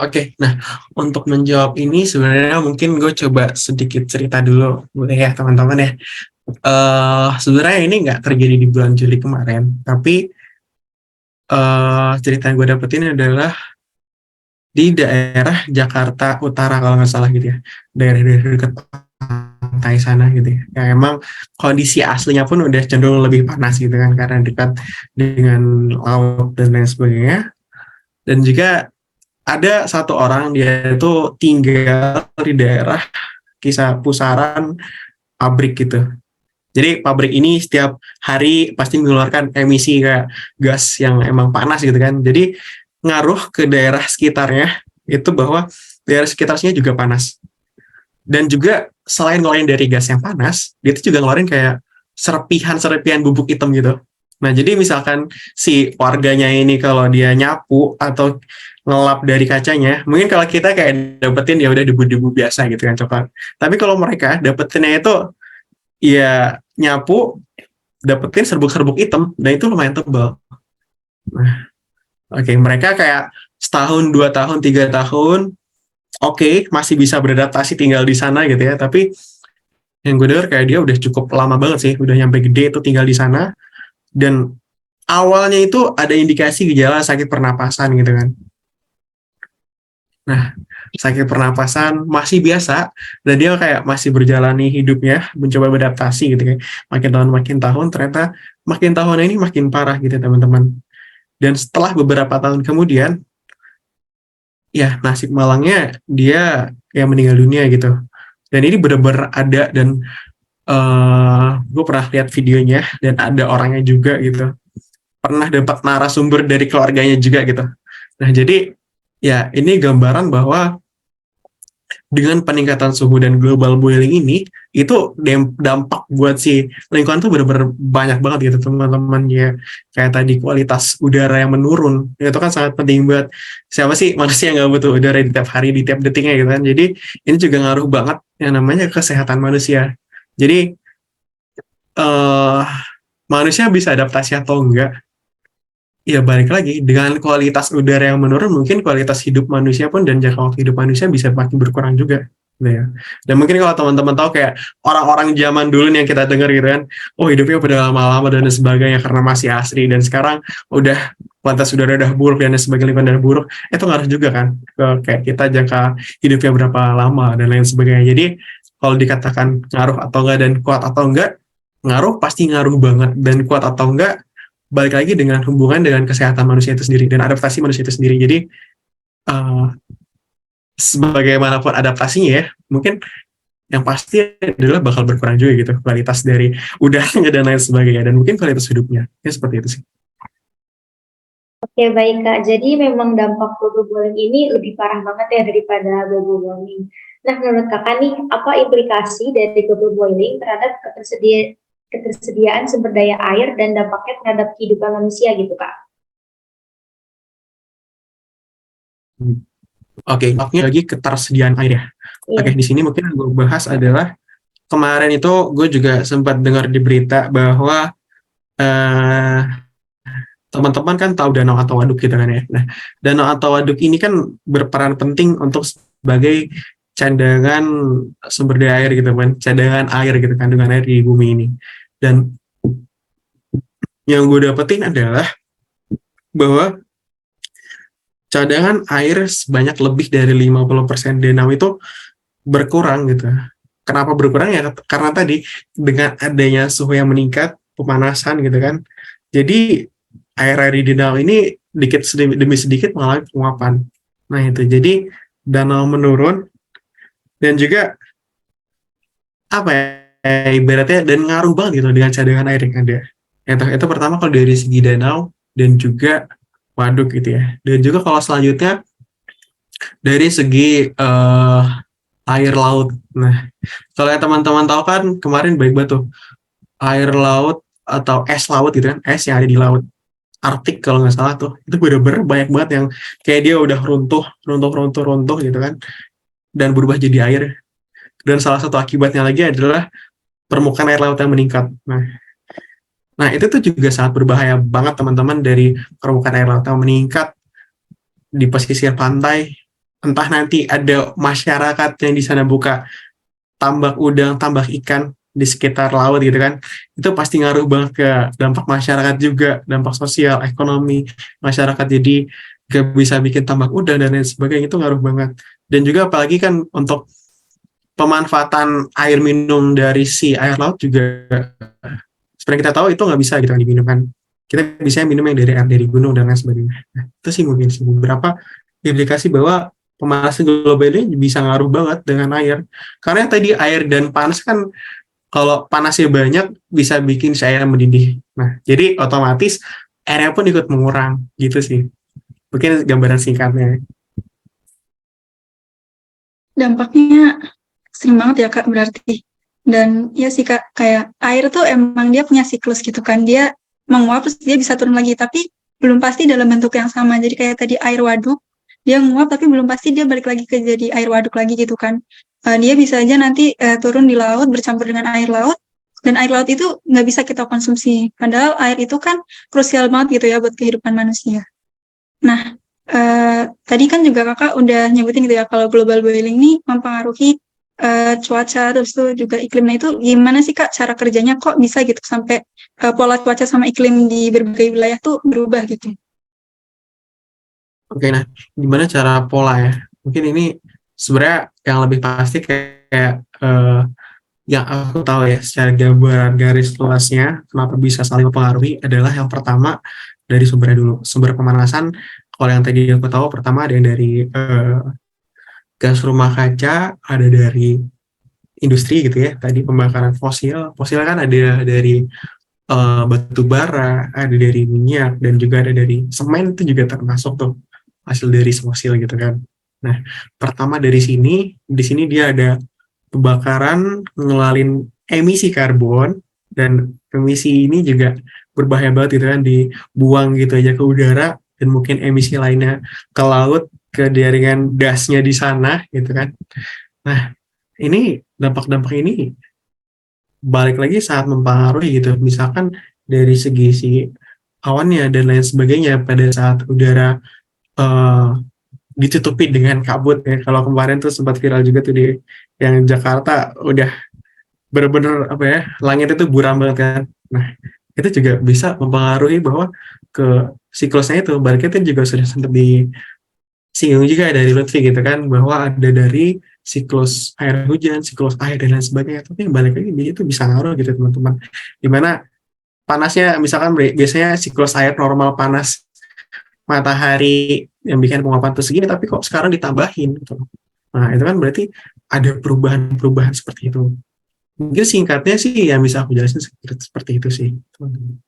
Oke. Nah, untuk menjawab ini sebenarnya mungkin gue coba sedikit cerita dulu, boleh ya teman-teman ya. Sebenarnya ini nggak terjadi di bulan Juli kemarin, tapi cerita yang gue dapetin adalah di daerah Jakarta Utara kalau nggak salah gitu ya, daerah-daerah dekat pantai sana gitu ya. Yang emang kondisi aslinya pun udah cenderung lebih panas gitu kan karena dekat dengan laut dan lain sebagainya. Dan juga ada satu orang dia itu tinggal di daerah kisah pusaran pabrik gitu. Jadi pabrik ini setiap hari pasti mengeluarkan emisi kayak gas yang emang panas gitu kan. Jadi ngaruh ke daerah sekitarnya itu bahwa daerah sekitarnya juga panas. Dan juga selain ngeluarin dari gas yang panas, dia itu juga ngeluarin kayak serpihan-serpihan bubuk hitam gitu. Nah, jadi misalkan si warganya ini kalau dia nyapu atau ngelap dari kacanya, mungkin kalau kita kayak dapetin ya udah debu-debu biasa gitu kan coklat. Tapi kalau mereka dapetinnya itu ya nyapu dapetin serbuk-serbuk hitam dan itu lumayan tebal. Nah, oke, mereka kayak setahun, 2 tahun, 3 tahun, oke, masih bisa beradaptasi tinggal di sana gitu ya. Tapi yang gue denger kayak dia udah cukup lama banget sih, udah nyampe gede itu tinggal di sana. Dan awalnya itu ada indikasi gejala sakit pernapasan gitu kan. Nah, sakit pernapasan masih biasa dan dia kayak masih berjalani hidupnya, mencoba beradaptasi gitu kan. Makin tahun ternyata makin tahun ini makin parah gitu teman-teman. Dan setelah beberapa tahun kemudian, ya nasib malangnya dia yang meninggal dunia gitu. Dan ini benar-benar ada dan gue pernah lihat videonya dan ada orangnya juga gitu. Pernah dapat narasumber dari keluarganya juga gitu. Nah jadi ya ini gambaran bahwa dengan peningkatan suhu dan global boiling ini itu dampak buat si lingkungan tuh benar-benar banyak banget gitu teman-teman ya. Kayak tadi kualitas udara yang menurun itu kan sangat penting buat siapa sih manusia yang nggak butuh udara di tiap hari di tiap detiknya gitu kan. Jadi ini juga ngaruh banget yang namanya kesehatan manusia. Jadi eh manusia bisa adaptasi atau enggak, ya balik lagi dengan kualitas udara yang menurun mungkin kualitas hidup manusia pun dan jangka waktu hidup manusia bisa makin berkurang juga gitu ya. Dan mungkin kalau teman-teman tahu kayak orang-orang zaman dulu nih yang kita dengar gitu kan, oh hidupnya pada lama-lama dan sebagainya karena masih asri dan sekarang udah kualitas udara udah buruk dan sebagainya lingkungan udah buruk, itu ngaruh juga kan ke kayak kita jangka hidupnya berapa lama dan lain sebagainya. Jadi kalau dikatakan ngaruh atau enggak dan kuat atau enggak, ngaruh pasti ngaruh banget dan kuat atau enggak balik lagi dengan hubungan dengan kesehatan manusia itu sendiri dan adaptasi manusia itu sendiri. Jadi uh, sebagaimanapun adaptasinya ya, mungkin yang pasti adalah bakal berkurang juga gitu kualitas dari udaranya dan lain sebagainya dan mungkin kualitas hidupnya ya seperti itu sih. Oke, baik Kak. Jadi memang dampak global warming ini lebih parah banget ya daripada global warming. Nah, menurut Kakak nih, apa implikasi dari global warming terhadap ketersediaan sumber daya air dan dampaknya terhadap kehidupan manusia gitu, Kak. Oke, dampaknya lagi ketersediaan air ya. Oke, Iya. di sini mungkin yang gue bahas adalah kemarin itu gue juga sempat dengar di berita bahwa eh, teman-teman kan tahu danau atau waduk gitu kan ya. Nah, danau atau waduk ini kan berperan penting untuk sebagai cadangan sumber daya air gitu kan, cadangan air gitu, kandungan air di bumi ini. Dan yang gue dapetin adalah bahwa cadangan air sebanyak lebih dari 50% danau itu berkurang gitu. Kenapa berkurang ya? Karena tadi dengan adanya suhu yang meningkat, pemanasan gitu kan. Jadi air-air di danau ini demi sedikit mengalami penguapan. Nah itu, jadi danau menurun dan juga apa ya, ibaratnya dan ngaruh banget gitu dengan cadangan air yang ada. Itu pertama kalau dari segi danau dan juga waduk gitu ya. Dan juga kalau selanjutnya dari segi air laut. Nah, kalau yang teman-teman tahu kan kemarin baik banget tuh air laut atau es laut gitu kan, es yang ada di laut Arktik kalau nggak salah tuh, itu bener-bener banyak banget yang kayak dia udah runtuh gitu kan, dan berubah jadi air. Dan salah satu akibatnya lagi adalah permukaan air laut yang meningkat. Nah itu tuh juga sangat berbahaya banget teman-teman, dari permukaan air laut yang meningkat di pesisir pantai. Entah nanti ada masyarakat yang di sana buka tambak udang, tambak ikan di sekitar laut gitu kan, itu pasti ngaruh banget ke dampak masyarakat juga, dampak sosial, ekonomi masyarakat, jadi gak bisa bikin tambak udang dan lain sebagainya, itu ngaruh banget. Dan juga apalagi kan untuk pemanfaatan air minum dari si air laut juga, seperti kita tahu itu nggak bisa gitu kan diminum kan, kita bisa minum yang dari air dari gunung dan lain sebagainya. Nah, itu sih mungkin sih beberapa implikasi bahwa pemanasan global ini bisa ngaruh banget dengan air. Karena tadi air dan panas kan, kalau panasnya banyak bisa bikin si air mendidih. Nah, jadi otomatis airnya pun ikut mengurang gitu sih. Mungkin gambaran singkatnya. Dampaknya ekstrim banget ya Kak berarti. Dan ya sih Kak, kayak air tuh emang dia punya siklus gitu kan. Dia menguap terus dia bisa turun lagi, tapi belum pasti dalam bentuk yang sama. Jadi kayak tadi air waduk, dia menguap tapi belum pasti dia balik lagi ke jadi air waduk lagi gitu kan. Dia bisa aja nanti turun di laut bercampur dengan air laut, dan air laut itu nggak bisa kita konsumsi. Padahal air itu kan krusial banget gitu ya buat kehidupan manusia. Nah, tadi kan juga kakak udah nyebutin gitu ya kalau global boiling ini mempengaruhi cuaca, terus tuh juga iklimnya. Itu gimana sih kak cara kerjanya, kok bisa gitu sampai pola cuaca sama iklim di berbagai wilayah tuh berubah gitu? Oke, nah gimana cara pola ya? Mungkin ini sebenarnya yang lebih pasti kayak yang aku tahu ya secara gambaran garis luasnya kenapa bisa saling mempengaruhi adalah yang pertama dari sumbernya dulu. Sumber pemanasan, kalau yang tadi aku tahu pertama ada yang dari gas rumah kaca, ada dari industri gitu ya, tadi pembakaran fosil. Fosil kan ada dari batu bara, ada dari minyak, dan juga ada dari semen, itu juga termasuk tuh hasil dari fosil gitu kan. Nah, pertama dari sini, di sini dia ada pembakaran ngelalin emisi karbon, dan emisi ini juga berbahaya banget gitu kan, dibuang gitu aja ke udara, dan mungkin emisi lainnya ke laut, ke jaringan gasnya di sana gitu kan. Nah, ini dampak-dampak ini balik lagi sangat mempengaruhi gitu. Misalkan dari segi si awannya dan lain sebagainya pada saat udara eh, ditutupi dengan kabut ya. Kalau kemarin tuh sempat viral juga tuh di yang Jakarta, udah bener-bener apa ya, langit itu buram banget kan. Nah, itu juga bisa mempengaruhi bahwa ke siklusnya itu, baliknya itu juga sudah sempat disinggung juga dari Lutfi gitu kan, bahwa ada dari siklus air hujan, siklus air dan lain sebagainya. Tapi balik lagi itu bisa ngaruh gitu teman-teman. Dimana panasnya misalkan biasanya siklus air normal panas matahari yang bikin penguapan itu segini, tapi kok sekarang ditambahin gitu. Nah itu kan berarti ada perubahan-perubahan seperti itu. Mungkin singkatnya sih yang bisa aku jelasin seperti itu sih, teman-teman.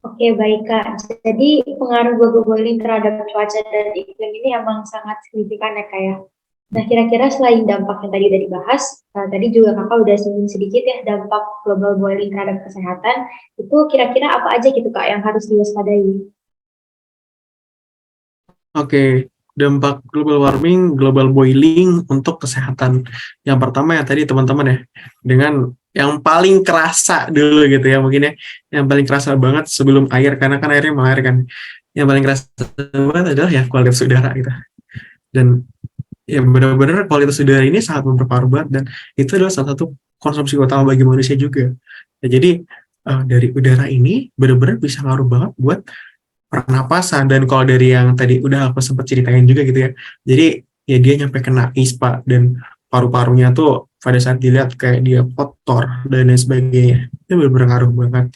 Oke, baik Kak. Jadi pengaruh global warming terhadap cuaca dan iklim ini emang sangat signifikan ya Kak ya. Nah, kira-kira selain dampak yang tadi udah dibahas, tadi juga kakak udah singgung sedikit ya dampak global warming terhadap kesehatan, itu kira-kira apa aja gitu kak yang harus diwaspadai? Oke, dampak global warming, global boiling untuk kesehatan. Yang pertama ya tadi teman-teman ya, dengan yang paling kerasa dulu gitu ya mungkin ya, yang paling kerasa banget sebelum air, karena kan airnya mengalir kan. Yang paling kerasa banget adalah ya kualitas udara gitu. Dan ya benar-benar kualitas udara ini sangat memperparah banget dan itu adalah salah satu konsumsi utama bagi manusia juga. Ya, jadi dari udara ini benar-benar bisa ngaruh banget buat pernapasan dan kalau dari yang tadi udah aku sempat ceritain juga gitu ya. Jadi ya dia nyampe kena ispa dan paru-parunya tuh pada saat dilihat kayak dia kotor dan lain sebagainya. Itu benar-benar ngaruh banget.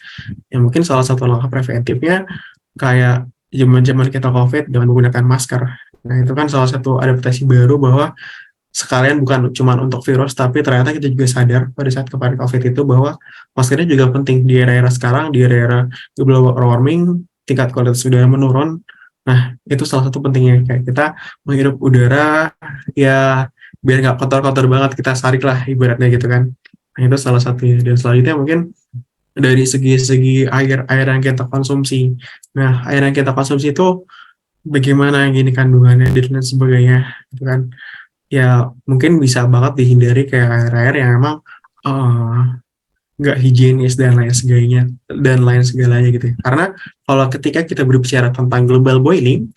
Ya mungkin salah satu langkah preventifnya kayak zaman-zaman kita COVID dengan menggunakan masker. Nah itu kan salah satu adaptasi baru bahwa sekalian bukan cuma untuk virus, tapi ternyata kita juga sadar pada saat kemarin COVID itu bahwa maskernya juga penting di era-era sekarang, di era-era global warming, tingkat kualitas udara menurun. Nah, itu salah satu pentingnya. Kayak kita menghirup udara, ya biar nggak kotor-kotor banget, kita sarik lah ibaratnya gitu kan. Nah, itu salah satunya. Dan selanjutnya mungkin dari segi-segi air yang kita konsumsi. Nah, air yang kita konsumsi itu bagaimana gini kandungannya dan lain sebagainya, gitu kan ya mungkin bisa banget dihindari kayak air-air yang emang eh, nggak higienis dan lain segalanya gitu ya. Karena kalau ketika kita berbicara tentang global boiling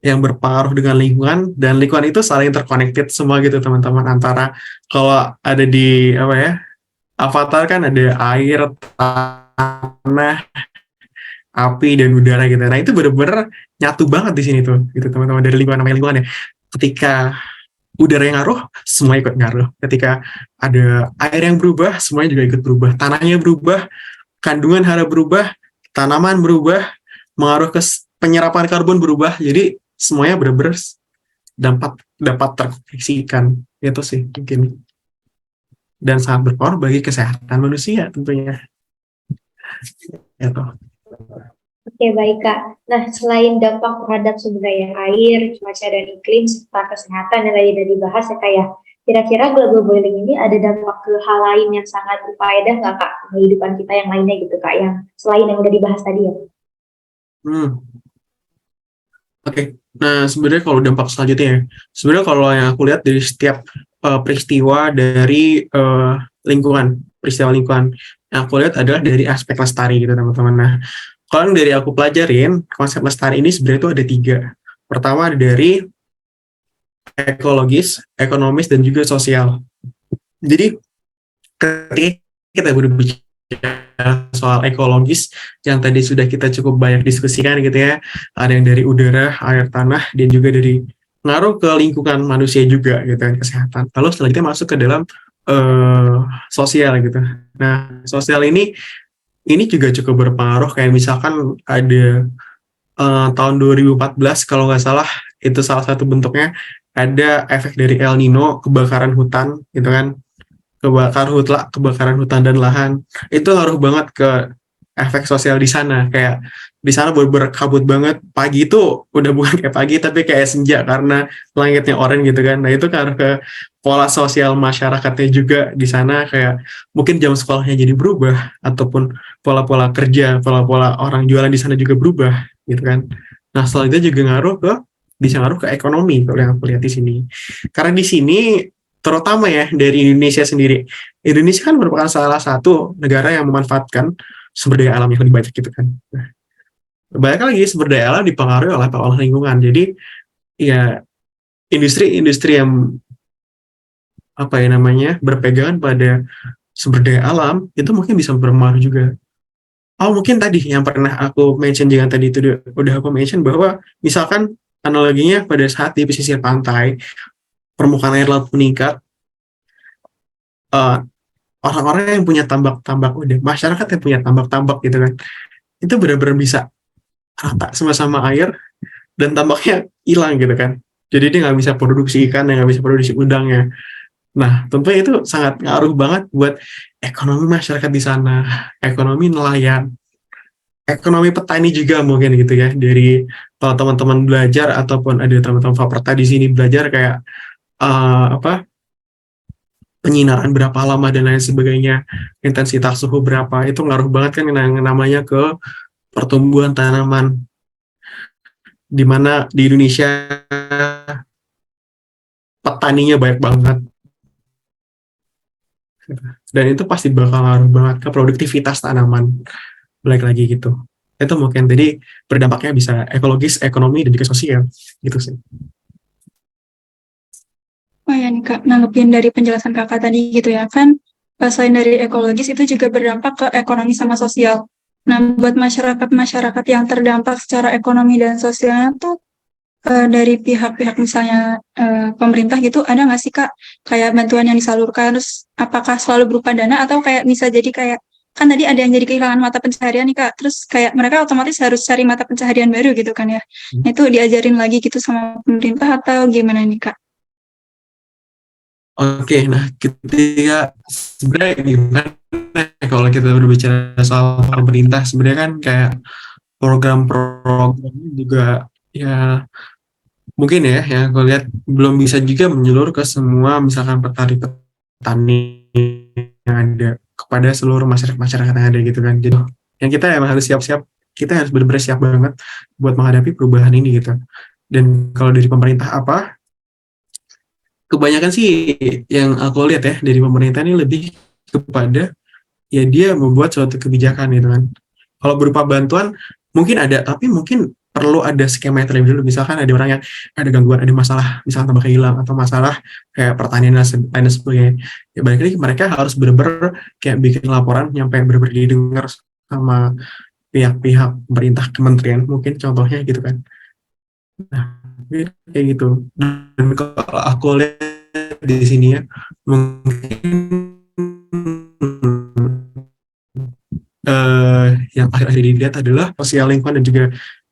yang berpengaruh dengan lingkungan dan lingkungan itu saling terconnected semua gitu teman-teman antara kalau ada di apa ya avatar kan ada air, tanah, api dan udara gitu. Nah itu bener-bener nyatu banget di sini tuh gitu teman-teman dari lingkungan namanya lingkungan ya. Ketika udara yang ngaruh, semua ikut ngaruh. Ketika ada air yang berubah, semuanya juga ikut berubah. Tanahnya berubah, kandungan hara berubah, tanaman berubah, mengaruh ke penyerapan karbon berubah. Jadi semuanya benar-benar dapat terkoneksikan. Itu sih mungkin. Dan sangat berpengaruh bagi kesehatan manusia tentunya. Itu. Oke, baik Kak. Nah, selain dampak terhadap sumber daya air, cuaca dan iklim, serta kesehatan yang tadi udah dibahas ya Kak ya, kira-kira global boiling ini ada dampak ke hal lain yang sangat berfaedah nggak Kak, ke kehidupan kita yang lainnya gitu Kak, yang selain yang udah dibahas tadi ya? Hmm. Oke, nah sebenarnya kalau dampak selanjutnya ya, sebenarnya kalau yang aku lihat dari setiap peristiwa dari peristiwa lingkungan, yang aku lihat adalah dari aspek lestari gitu teman-teman. Nah, kalau yang dari aku pelajarin, konsep lestari ini sebenarnya itu ada tiga. Pertama ada dari ekologis, ekonomis, dan juga sosial. Jadi ketika kita berbicara soal ekologis yang tadi sudah kita cukup banyak diskusikan gitu ya, ada yang dari udara, air, tanah, dan juga dari ngaruh ke lingkungan manusia juga gitu kan kesehatan. Lalu selanjutnya masuk ke dalam sosial gitu. Nah sosial ini juga cukup berpengaruh kayak misalkan ada tahun 2014 kalau nggak salah itu salah satu bentuknya ada efek dari El Nino kebakaran hutan gitu kan kebakaran hutan dan lahan itu ngaruh banget ke efek sosial di sana kayak di sana bener-bener kabut banget pagi itu udah bukan kayak pagi tapi kayak senja karena langitnya oranye gitu kan nah itu ngaruh ke pola sosial masyarakatnya juga di sana kayak mungkin jam sekolahnya jadi berubah ataupun pola-pola kerja pola-pola orang jualan di sana juga berubah gitu kan nah selanjutnya juga bisa ngaruh ke ekonomi kalau yang aku lihat di sini karena di sini terutama ya dari Indonesia sendiri. Indonesia kan merupakan salah satu negara yang memanfaatkan sumber daya alam yang lebih banyak gitu kan. Nah, banyak lagi sumber daya alam dipengaruhi oleh pengelola lingkungan. Jadi ya industri-industri yang apa ya namanya berpegangan pada sumber daya alam itu mungkin bisa berpengaruh juga. Oh mungkin tadi yang pernah aku mention juga tadi itu udah aku mention bahwa misalkan analoginya pada saat di pesisir pantai permukaan air laut meningkat eh, orang-orang yang punya tambak-tambak udah masyarakat yang punya tambak-tambak gitu kan itu benar-benar bisa rata sama-sama air dan tambaknya hilang gitu kan jadi dia nggak bisa produksi ikan nggak bisa produksi udangnya nah tentunya itu sangat ngaruh banget buat ekonomi masyarakat di sana ekonomi nelayan ekonomi petani juga mungkin gitu ya dari kalau teman-teman belajar ataupun ada teman-teman Faperta di sini belajar kayak apa penyinaran berapa lama dan lain sebagainya, intensitas suhu berapa, itu ngaruh banget kan yang namanya ke pertumbuhan tanaman. Di mana di Indonesia petaninya banyak banget, dan itu pasti bakal ngaruh banget ke produktivitas tanaman. Balik lagi gitu. Itu mungkin jadi berdampaknya bisa ekologis, ekonomi, dan juga sosial gitu sih. Oh ya nih Kak, nanggepin dari penjelasan Kakak tadi gitu ya kan, selain dari ekologis itu juga berdampak ke ekonomi sama sosial. Nah, buat masyarakat-masyarakat yang terdampak secara ekonomi dan sosialnya tuh dari pihak-pihak misalnya pemerintah gitu, ada nggak sih Kak kayak bantuan yang disalurkan, terus apakah selalu berupa dana atau kayak bisa jadi kayak, kan tadi ada yang jadi kehilangan mata pencaharian nih Kak, terus kayak mereka otomatis harus cari mata pencaharian baru gitu kan ya. Nah, itu diajarin lagi gitu sama pemerintah atau gimana nih Kak? Oke, nah ketika sebenarnya gimana kalau kita berbicara soal pemerintah, sebenarnya kan kayak program-program juga ya mungkin ya yang aku lihat belum bisa juga menyeluruh ke semua misalkan petani yang ada, kepada seluruh masyarakat yang ada gitu kan. Jadi yang kita emang harus siap-siap, kita harus benar-benar siap banget buat menghadapi perubahan ini gitu. Dan kalau dari pemerintah apa, kebanyakan sih yang aku lihat ya dari pemerintah ini lebih kepada ya dia membuat suatu kebijakan gitu kan. Kalau berupa bantuan mungkin ada, tapi mungkin perlu ada skema yang terlebih dulu. Misalkan ada orang yang ada gangguan, ada masalah, misalkan tambah hilang atau masalah kayak pertanian dan sebagainya. Ya balik lagi mereka harus benar-benar kayak bikin laporan nyampe benar-benar didengar sama pihak-pihak pemerintah, kementerian mungkin contohnya gitu kan. Nah, kayak gitu. Dan kalau aku lihat di sini ya, mungkin yang akhir-akhir ini dilihat adalah sosial lingkungan dan juga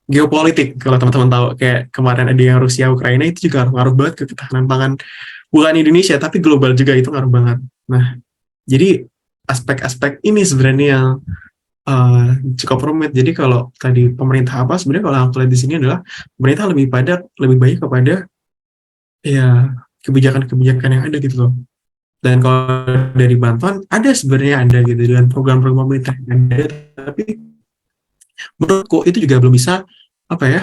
geopolitik. Kalau teman-teman tahu kayak kemarin ada yang Rusia Ukraina, itu juga ngaruh banget ke ketahanan pangan bukan Indonesia tapi global juga, itu ngaruh banget. Nah, jadi aspek-aspek ini sebenarnya yang cukup rumit. Jadi kalau tadi pemerintah apa, sebenarnya kalau aku lihat di sini adalah pemerintah lebih baik kepada ya kebijakan-kebijakan yang ada gitu loh. Dan kalau dari bantuan ada sebenarnya ada gitu dengan program-program pemerintah yang ada, tapi menurutku itu juga belum bisa apa ya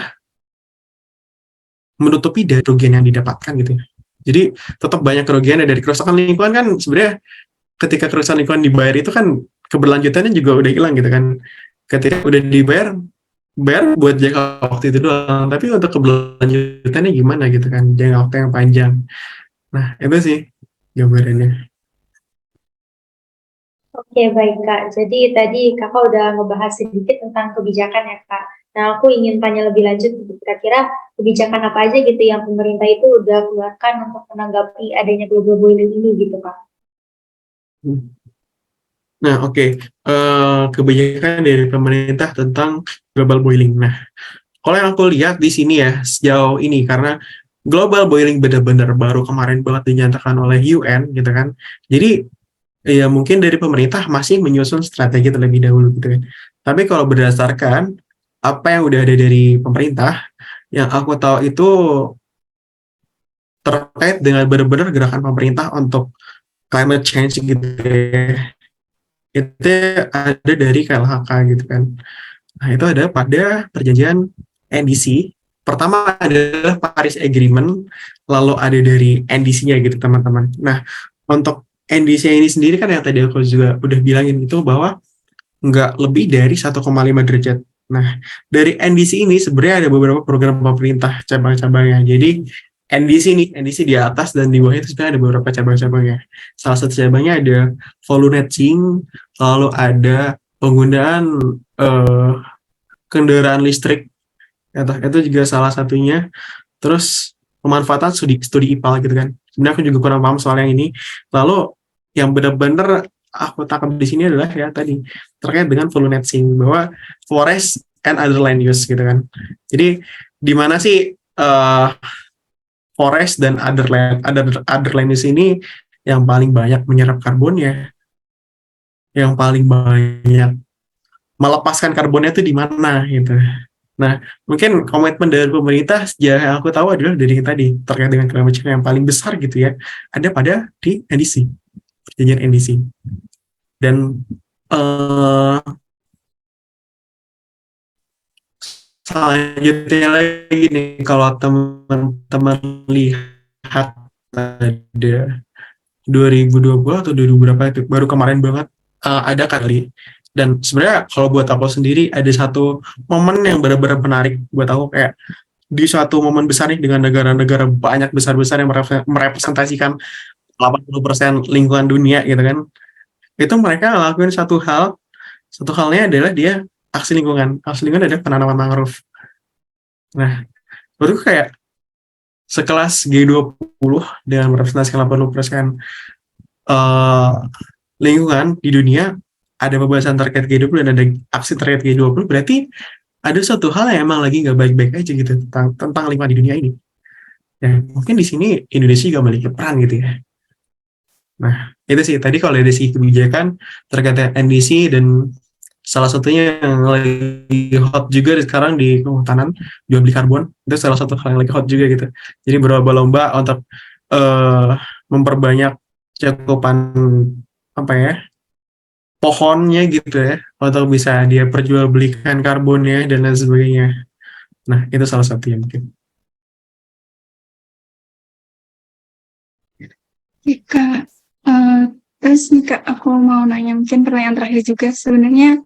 menutupi dari kerugian yang didapatkan gitu. Jadi tetap banyak kerugian dari kerusakan lingkungan kan. Sebenarnya ketika kerusakan lingkungan dibayar itu kan keberlanjutannya juga udah hilang gitu kan. Ketika udah dibayar, bayar buat jangka waktu itu doang, tapi untuk keberlanjutannya gimana gitu kan, jangka waktu yang panjang. Nah itu sih gambarannya. Oke, baik Kak. Jadi tadi Kakak udah ngebahas sedikit tentang kebijakan ya Kak. Nah, aku ingin tanya lebih lanjut, kira-kira kebijakan apa aja gitu yang pemerintah itu udah keluarkan untuk menanggapi adanya global warming ini gitu Kak. Nah, oke. Kebijakan dari pemerintah tentang global boiling. Nah, kalau yang aku lihat di sini ya sejauh ini, karena global boiling benar-benar baru kemarin banget dinyatakan oleh UN gitu kan. Jadi ya mungkin dari pemerintah masih menyusun strategi terlebih dahulu gitu kan. Tapi kalau berdasarkan apa yang udah ada dari pemerintah, yang aku tahu itu terkait dengan benar-benar gerakan pemerintah untuk climate change gitu ya. Itu ada dari KLHK gitu kan. Nah, itu ada pada perjanjian NDC. Pertama adalah Paris Agreement, lalu ada dari NDC-nya gitu teman-teman. Nah, untuk NDC ini sendiri kan yang tadi aku juga udah bilangin itu bahwa nggak lebih dari 1,5 derajat. Nah, dari NDC ini sebenarnya ada beberapa program pemerintah cabang-cabangnya. Jadi NDC di atas dan di bawah itu sebenarnya ada beberapa cabang-cabangnya. Salah satu cabangnya ada volunteering, lalu ada penggunaan eh, kendaraan listrik, itu juga salah satunya. Terus pemanfaatan studi IPAL gitu kan. Sebenarnya aku juga kurang paham soal yang ini. Lalu yang benar-benar aku tangkap di sini adalah ya tadi terkait dengan volunteering, bahwa forest and other land use gitu kan. Jadi di mana sih forest dan other land use ini yang paling banyak menyerap karbonnya, yang paling banyak melepaskan karbonnya itu di mana gitu. Nah, mungkin komitmen dari pemerintah sejak yang aku tahu adalah dari yang tadi terkait dengan climate change yang paling besar gitu ya, ada pada di NDC, perjanjian NDC. Dan selanjutnya lagi nih, kalau teman-teman lihat ada 2020 atau 2000 berapa itu, baru kemarin banget ada kali. Dan sebenarnya kalau buat aku sendiri ada satu momen yang benar-benar menarik buat aku, kayak di suatu momen besar nih dengan negara-negara banyak besar-besar yang merepresentasikan 80% lingkungan dunia gitu kan. Itu mereka ngelakuin satu halnya adalah dia aksi lingkungan. Aksi lingkungan adalah penanaman mangrove. Nah, baru kayak sekelas G20 dengan merepresentasikan 80% lingkungan di dunia, ada pembahasan terkait G20 dan ada aksi terkait G20, berarti ada satu hal yang emang lagi nggak baik-baik aja gitu tentang lingkungan di dunia ini. Ya, mungkin di sini Indonesia juga memiliki peran gitu ya. Nah, itu sih tadi kalau dari segi kebijakan terkait NDC, dan salah satunya yang lagi hot juga sekarang di kehutanan, jual beli karbon, itu salah satu hal yang lagi hot juga gitu. Jadi berlomba-lomba untuk memperbanyak cakupan apa ya, pohonnya gitu ya, untuk bisa dia perjualbelikan karbonnya dan lain sebagainya. Nah, itu salah satu yang mungkin. Kak, terus nih Kak, aku mau nanya mungkin pertanyaan terakhir juga. Sebenarnya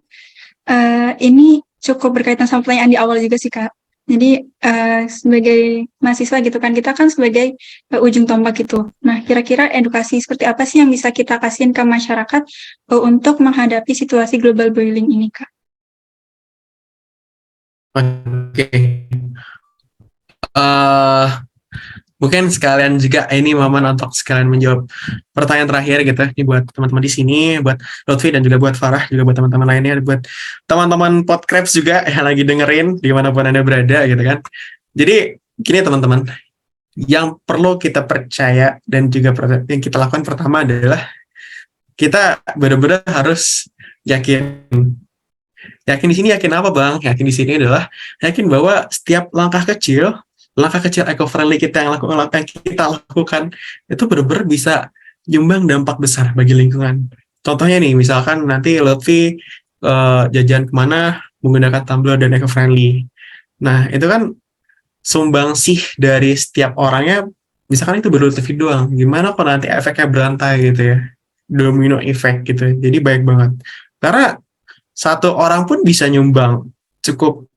ini cukup berkaitan sama pertanyaan di awal juga sih Kak. Jadi sebagai mahasiswa gitu kan, kita kan sebagai ujung tombak gitu. Nah, kira-kira edukasi seperti apa sih yang bisa kita kasihin ke masyarakat untuk menghadapi situasi global boiling ini Kak? Oke. Mungkin sekalian juga ini momen untuk sekalian menjawab pertanyaan terakhir gitu. Ini buat teman-teman di sini, buat Lutfi dan juga buat Farah, juga buat teman-teman lainnya, buat teman-teman Podcraft juga yang lagi dengerin dimanapun Anda berada gitu kan. Jadi gini teman-teman, yang perlu kita percaya dan juga yang kita lakukan pertama adalah kita benar-benar harus yakin. Yakin di sini yakin apa Bang? Yakin di sini adalah yakin bahwa setiap langkah kecil eco-friendly kita yang kita lakukan itu benar-benar bisa nyumbang dampak besar bagi lingkungan. Contohnya nih, misalkan nanti Lutfi jajan kemana menggunakan tumbler dan eco-friendly. Nah, itu kan sumbangsih dari setiap orangnya, misalkan itu baru Lutfi doang. Gimana kalau nanti efeknya berantai gitu ya, domino effect gitu. Jadi baik banget. Karena satu orang pun bisa nyumbang cukup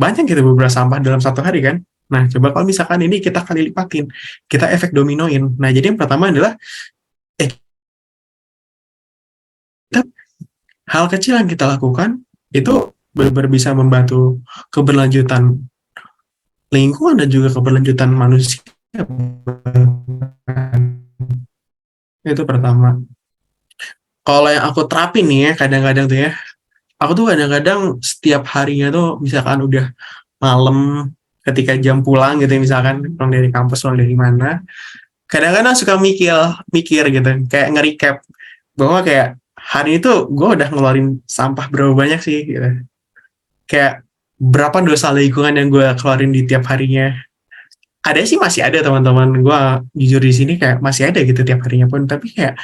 banyak gitu beberapa sampah dalam satu hari kan. Nah, coba kalau misalkan ini kita kali lipatin, kita efek dominoin. Nah, jadi yang pertama adalah hal kecil yang kita lakukan itu benar-benar bisa membantu keberlanjutan lingkungan dan juga keberlanjutan manusia. Itu pertama. Kalau yang aku terapin nih ya, kadang-kadang tuh ya, aku tuh kadang-kadang setiap harinya tuh misalkan udah malam ketika jam pulang gitu ya, misalkan pulang dari kampus, pulang dari mana, kadang-kadang suka mikir gitu, kayak nge-recap bahwa kayak hari itu gue udah ngeluarin sampah berapa banyak sih gitu. Kayak berapa dosa lingkungan yang gue keluarin di tiap harinya. Ada sih, masih ada teman-teman gue jujur di sini kayak masih ada gitu tiap harinya pun, tapi kayak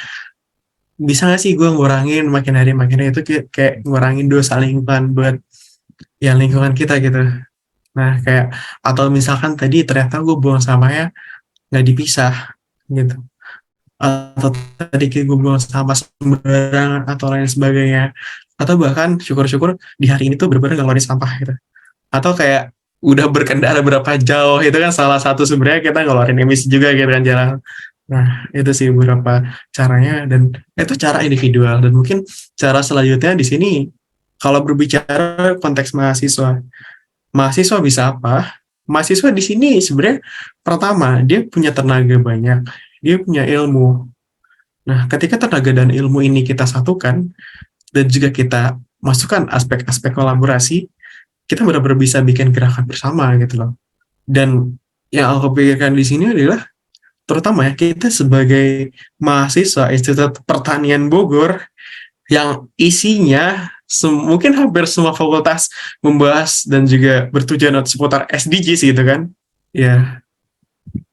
bisa gak sih gue ngurangin makin hari itu kayak ngurangin dosa lingkungan buat ya lingkungan kita gitu. Nah kayak, atau misalkan tadi ternyata gue buang sampahnya nggak dipisah gitu, atau tadi gue buang sampah sembarangan atau lain sebagainya, atau bahkan syukur-syukur di hari ini tuh bener-bener ngeluarin sampah gitu, atau kayak udah berkendara berapa jauh, itu kan salah satu sebenarnya kita ngeluarin emisi juga gitu kan jalan. Nah, itu sih beberapa caranya, dan itu cara individual. Dan mungkin cara selanjutnya di sini, kalau berbicara konteks mahasiswa bisa apa? Mahasiswa di sini sebenarnya pertama, dia punya tenaga banyak, dia punya ilmu. Nah, ketika tenaga dan ilmu ini kita satukan, dan juga kita masukkan aspek-aspek kolaborasi, kita benar-benar bisa bikin gerakan bersama gitu loh. Dan yang aku pikirkan di sini adalah terutama ya kita sebagai mahasiswa Institut Pertanian Bogor yang isinya mungkin hampir semua fakultas membahas dan juga bertujuan seputar SDGs gitu kan. Ya,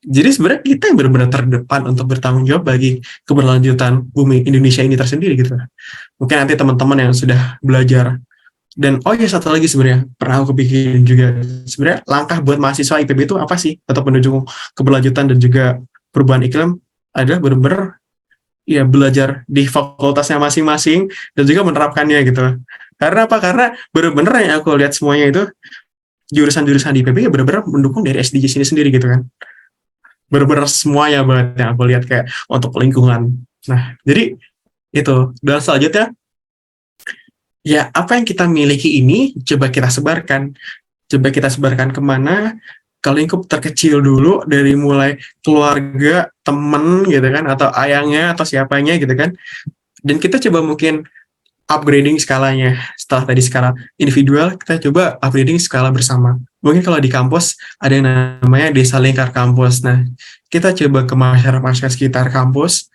jadi sebenarnya kita yang benar-benar terdepan untuk bertanggung jawab bagi keberlanjutan bumi Indonesia ini tersendiri gitu. Mungkin nanti teman-teman yang sudah belajar. Dan oh ya, satu lagi sebenarnya pernah aku pikirin juga, sebenarnya langkah buat mahasiswa IPB itu apa sih untuk menuju keberlanjutan dan juga perubahan iklim adalah benar-benar ya belajar di fakultasnya masing-masing dan juga menerapkannya gitu. Karena apa? Karena benar-benar yang aku lihat semuanya itu jurusan-jurusan di IPB ya benar-benar mendukung dari SDGs ini sendiri gitu kan. Benar-benar semuanya banget yang aku lihat kayak untuk lingkungan. Nah, jadi itu. Dan selanjutnya ya apa yang kita miliki ini coba kita sebarkan. Coba kita sebarkan kemana, ke lingkup terkecil dulu, dari mulai keluarga, temen gitu kan, atau ayangnya, atau siapanya gitu kan. Dan kita coba mungkin upgrading skalanya. Setelah tadi skala individual, kita coba upgrading skala bersama. Mungkin kalau di kampus ada yang namanya desa lingkar kampus. Nah, kita coba ke masyarakat sekitar kampus,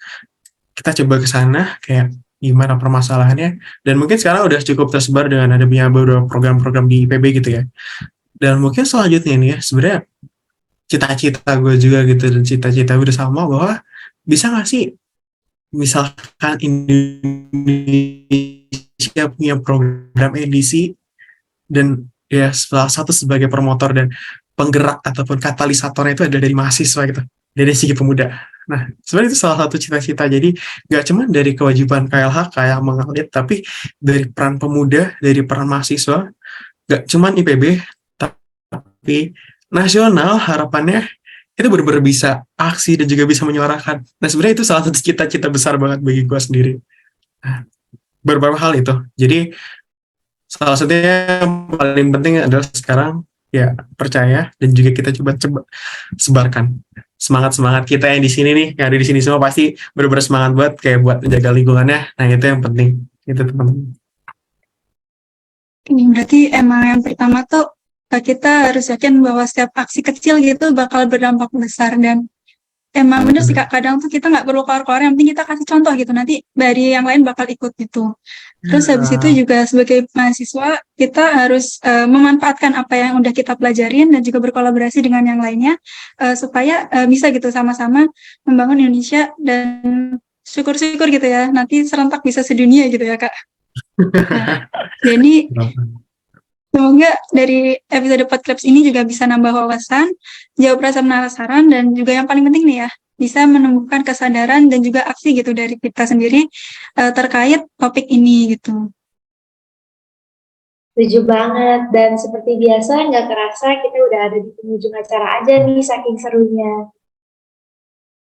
kita coba ke sana kayak gimana permasalahannya, dan mungkin sekarang udah cukup tersebar dengan adanya beberapa program-program di IPB gitu ya. Dan mungkin selanjutnya nih ya, sebenarnya cita-cita gue juga gitu, dan cita-cita bersama bahwa bisa nggak sih misalkan Indonesia punya program edisi, dan ya salah satu sebagai promotor dan penggerak ataupun katalisatornya itu ada dari mahasiswa gitu, dari segi pemuda. Nah, sebenarnya itu salah satu cita-cita. Jadi nggak cuma dari kewajiban KLHK yang mengalir, tapi dari peran pemuda, dari peran mahasiswa, nggak cuma IPB, tapi nasional. Harapannya itu benar-benar bisa aksi dan juga bisa menyuarakan. Nah, sebenarnya itu salah satu cita-cita besar banget bagi gue sendiri. Nah, beberapa hal itu. Jadi salah satunya yang paling penting adalah sekarang ya percaya, dan juga kita coba sebarkan semangat kita yang di sini nih, yang ada di sini semua pasti benar-benar semangat buat kayak buat menjaga lingkungannya. Nah, itu yang penting itu teman-teman. Ini berarti emang yang pertama tuh kita harus yakin bahwa setiap aksi kecil gitu bakal berdampak besar. Dan emang bener sih Kak, kadang tuh kita nggak perlu keluar-keluar, yang penting kita kasih contoh gitu, nanti dari yang lain bakal ikut gitu. Terus habis itu juga sebagai mahasiswa kita harus memanfaatkan apa yang udah kita pelajarin dan juga berkolaborasi dengan yang lainnya supaya bisa gitu sama-sama membangun Indonesia, dan syukur-syukur gitu ya nanti serentak bisa sedunia gitu ya Kak. Nah, jadi semoga dari episode podcast ini juga bisa nambah wawasan, jawab rasa penasaran, dan juga yang paling penting nih ya, bisa menumbuhkan kesadaran dan juga aksi gitu dari kita sendiri terkait topik ini gitu. Setuju banget, dan seperti biasa nggak kerasa kita udah ada di penghujung acara aja nih, saking serunya.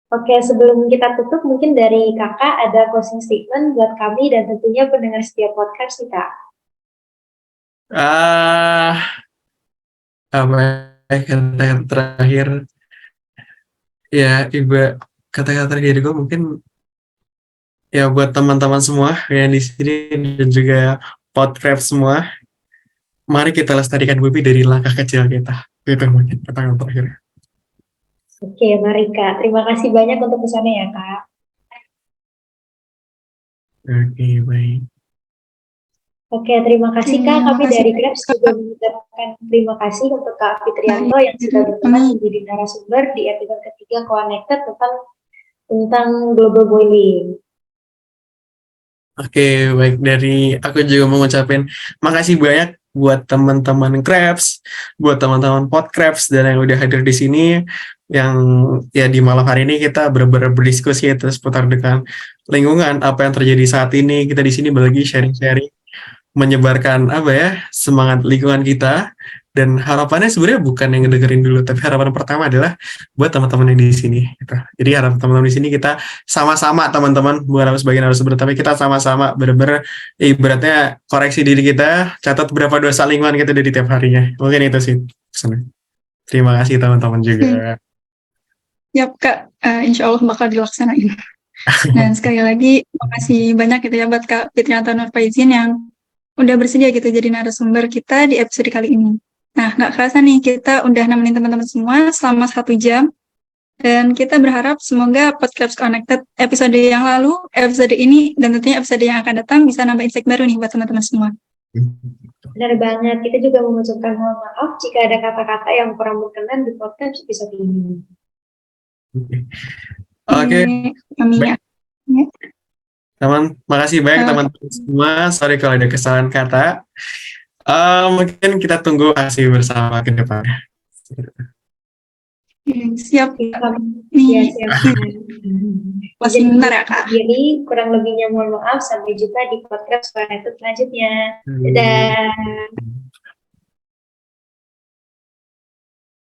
Oke, sebelum kita tutup, mungkin dari kakak ada closing statement buat kami dan tentunya pendengar setiap podcast nih kak. Apa kata yang terakhir ya, ibu kata-kata terakhir gue mungkin ya buat teman-teman semua yang di sini dan juga podcast semua, mari kita lestarikan bumi dari langkah kecil kita. Itu mungkin kata-kata terakhir. Oke, mari kak. Terima kasih banyak untuk pesannya ya kak. Oke, baik. Oke, terima kasih kak. Kami Makasih dari banyak, Grabs Kak. juga mengucapkan terima kasih untuk Kak Fitrianto yang sudah berkenan menjadi narasumber di episode ketiga Connected tentang global boiling. Oke, baik, dari aku juga mau ngucapin makasih banyak buat teman-teman Krabs, buat teman-teman Podkrabs, dan yang udah hadir di sini, yang ya di malam hari ini kita benar-benar berdiskusi terus seputar dengan lingkungan, apa yang terjadi saat ini. Kita di sini berbagi sharing-sharing, menyebarkan apa ya, semangat lingkungan kita. Dan harapannya sebenarnya bukan yang ngedengerin dulu, tapi harapan pertama adalah buat teman-teman yang di sini gitu. Jadi harapan teman-teman di sini kita sama-sama, teman-teman, bukan harus sebagian harus tapi kita sama-sama benar-benar ibaratnya koreksi diri kita, catat berapa dosa lingkungan kita dari tiap harinya. Mungkin itu sih pesannya. Terima kasih teman-teman juga. Yap Kak, insya Allah bakal dilaksanain. Dan sekali lagi makasih banyak gitu ya buat Kak Fitrianto Nurfaizin yang udah bersedia gitu jadi narasumber kita di episode kali ini. Nah, nggak kerasa nih kita udah nemenin teman-teman semua selama 1 jam. Dan kita berharap semoga Podcast Connected episode yang lalu, episode ini, dan tentunya episode yang akan datang bisa nambah insight baru nih buat teman-teman semua. Benar banget. Kita juga mengucapkan mohon maaf jika ada kata-kata yang kurang berkenan di podcast episode ini. Oke, Amin ya. makasih banyak teman-teman semua. Sorry kalau ada kesalahan kata. Mungkin kita tunggu hasil bersama ke depannya. Siap. Ya, siap. Masih bentar ya, Kak. Jadi kurang lebihnya mohon maaf. Sampai jumpa di podcast Connected selanjutnya. Dadah.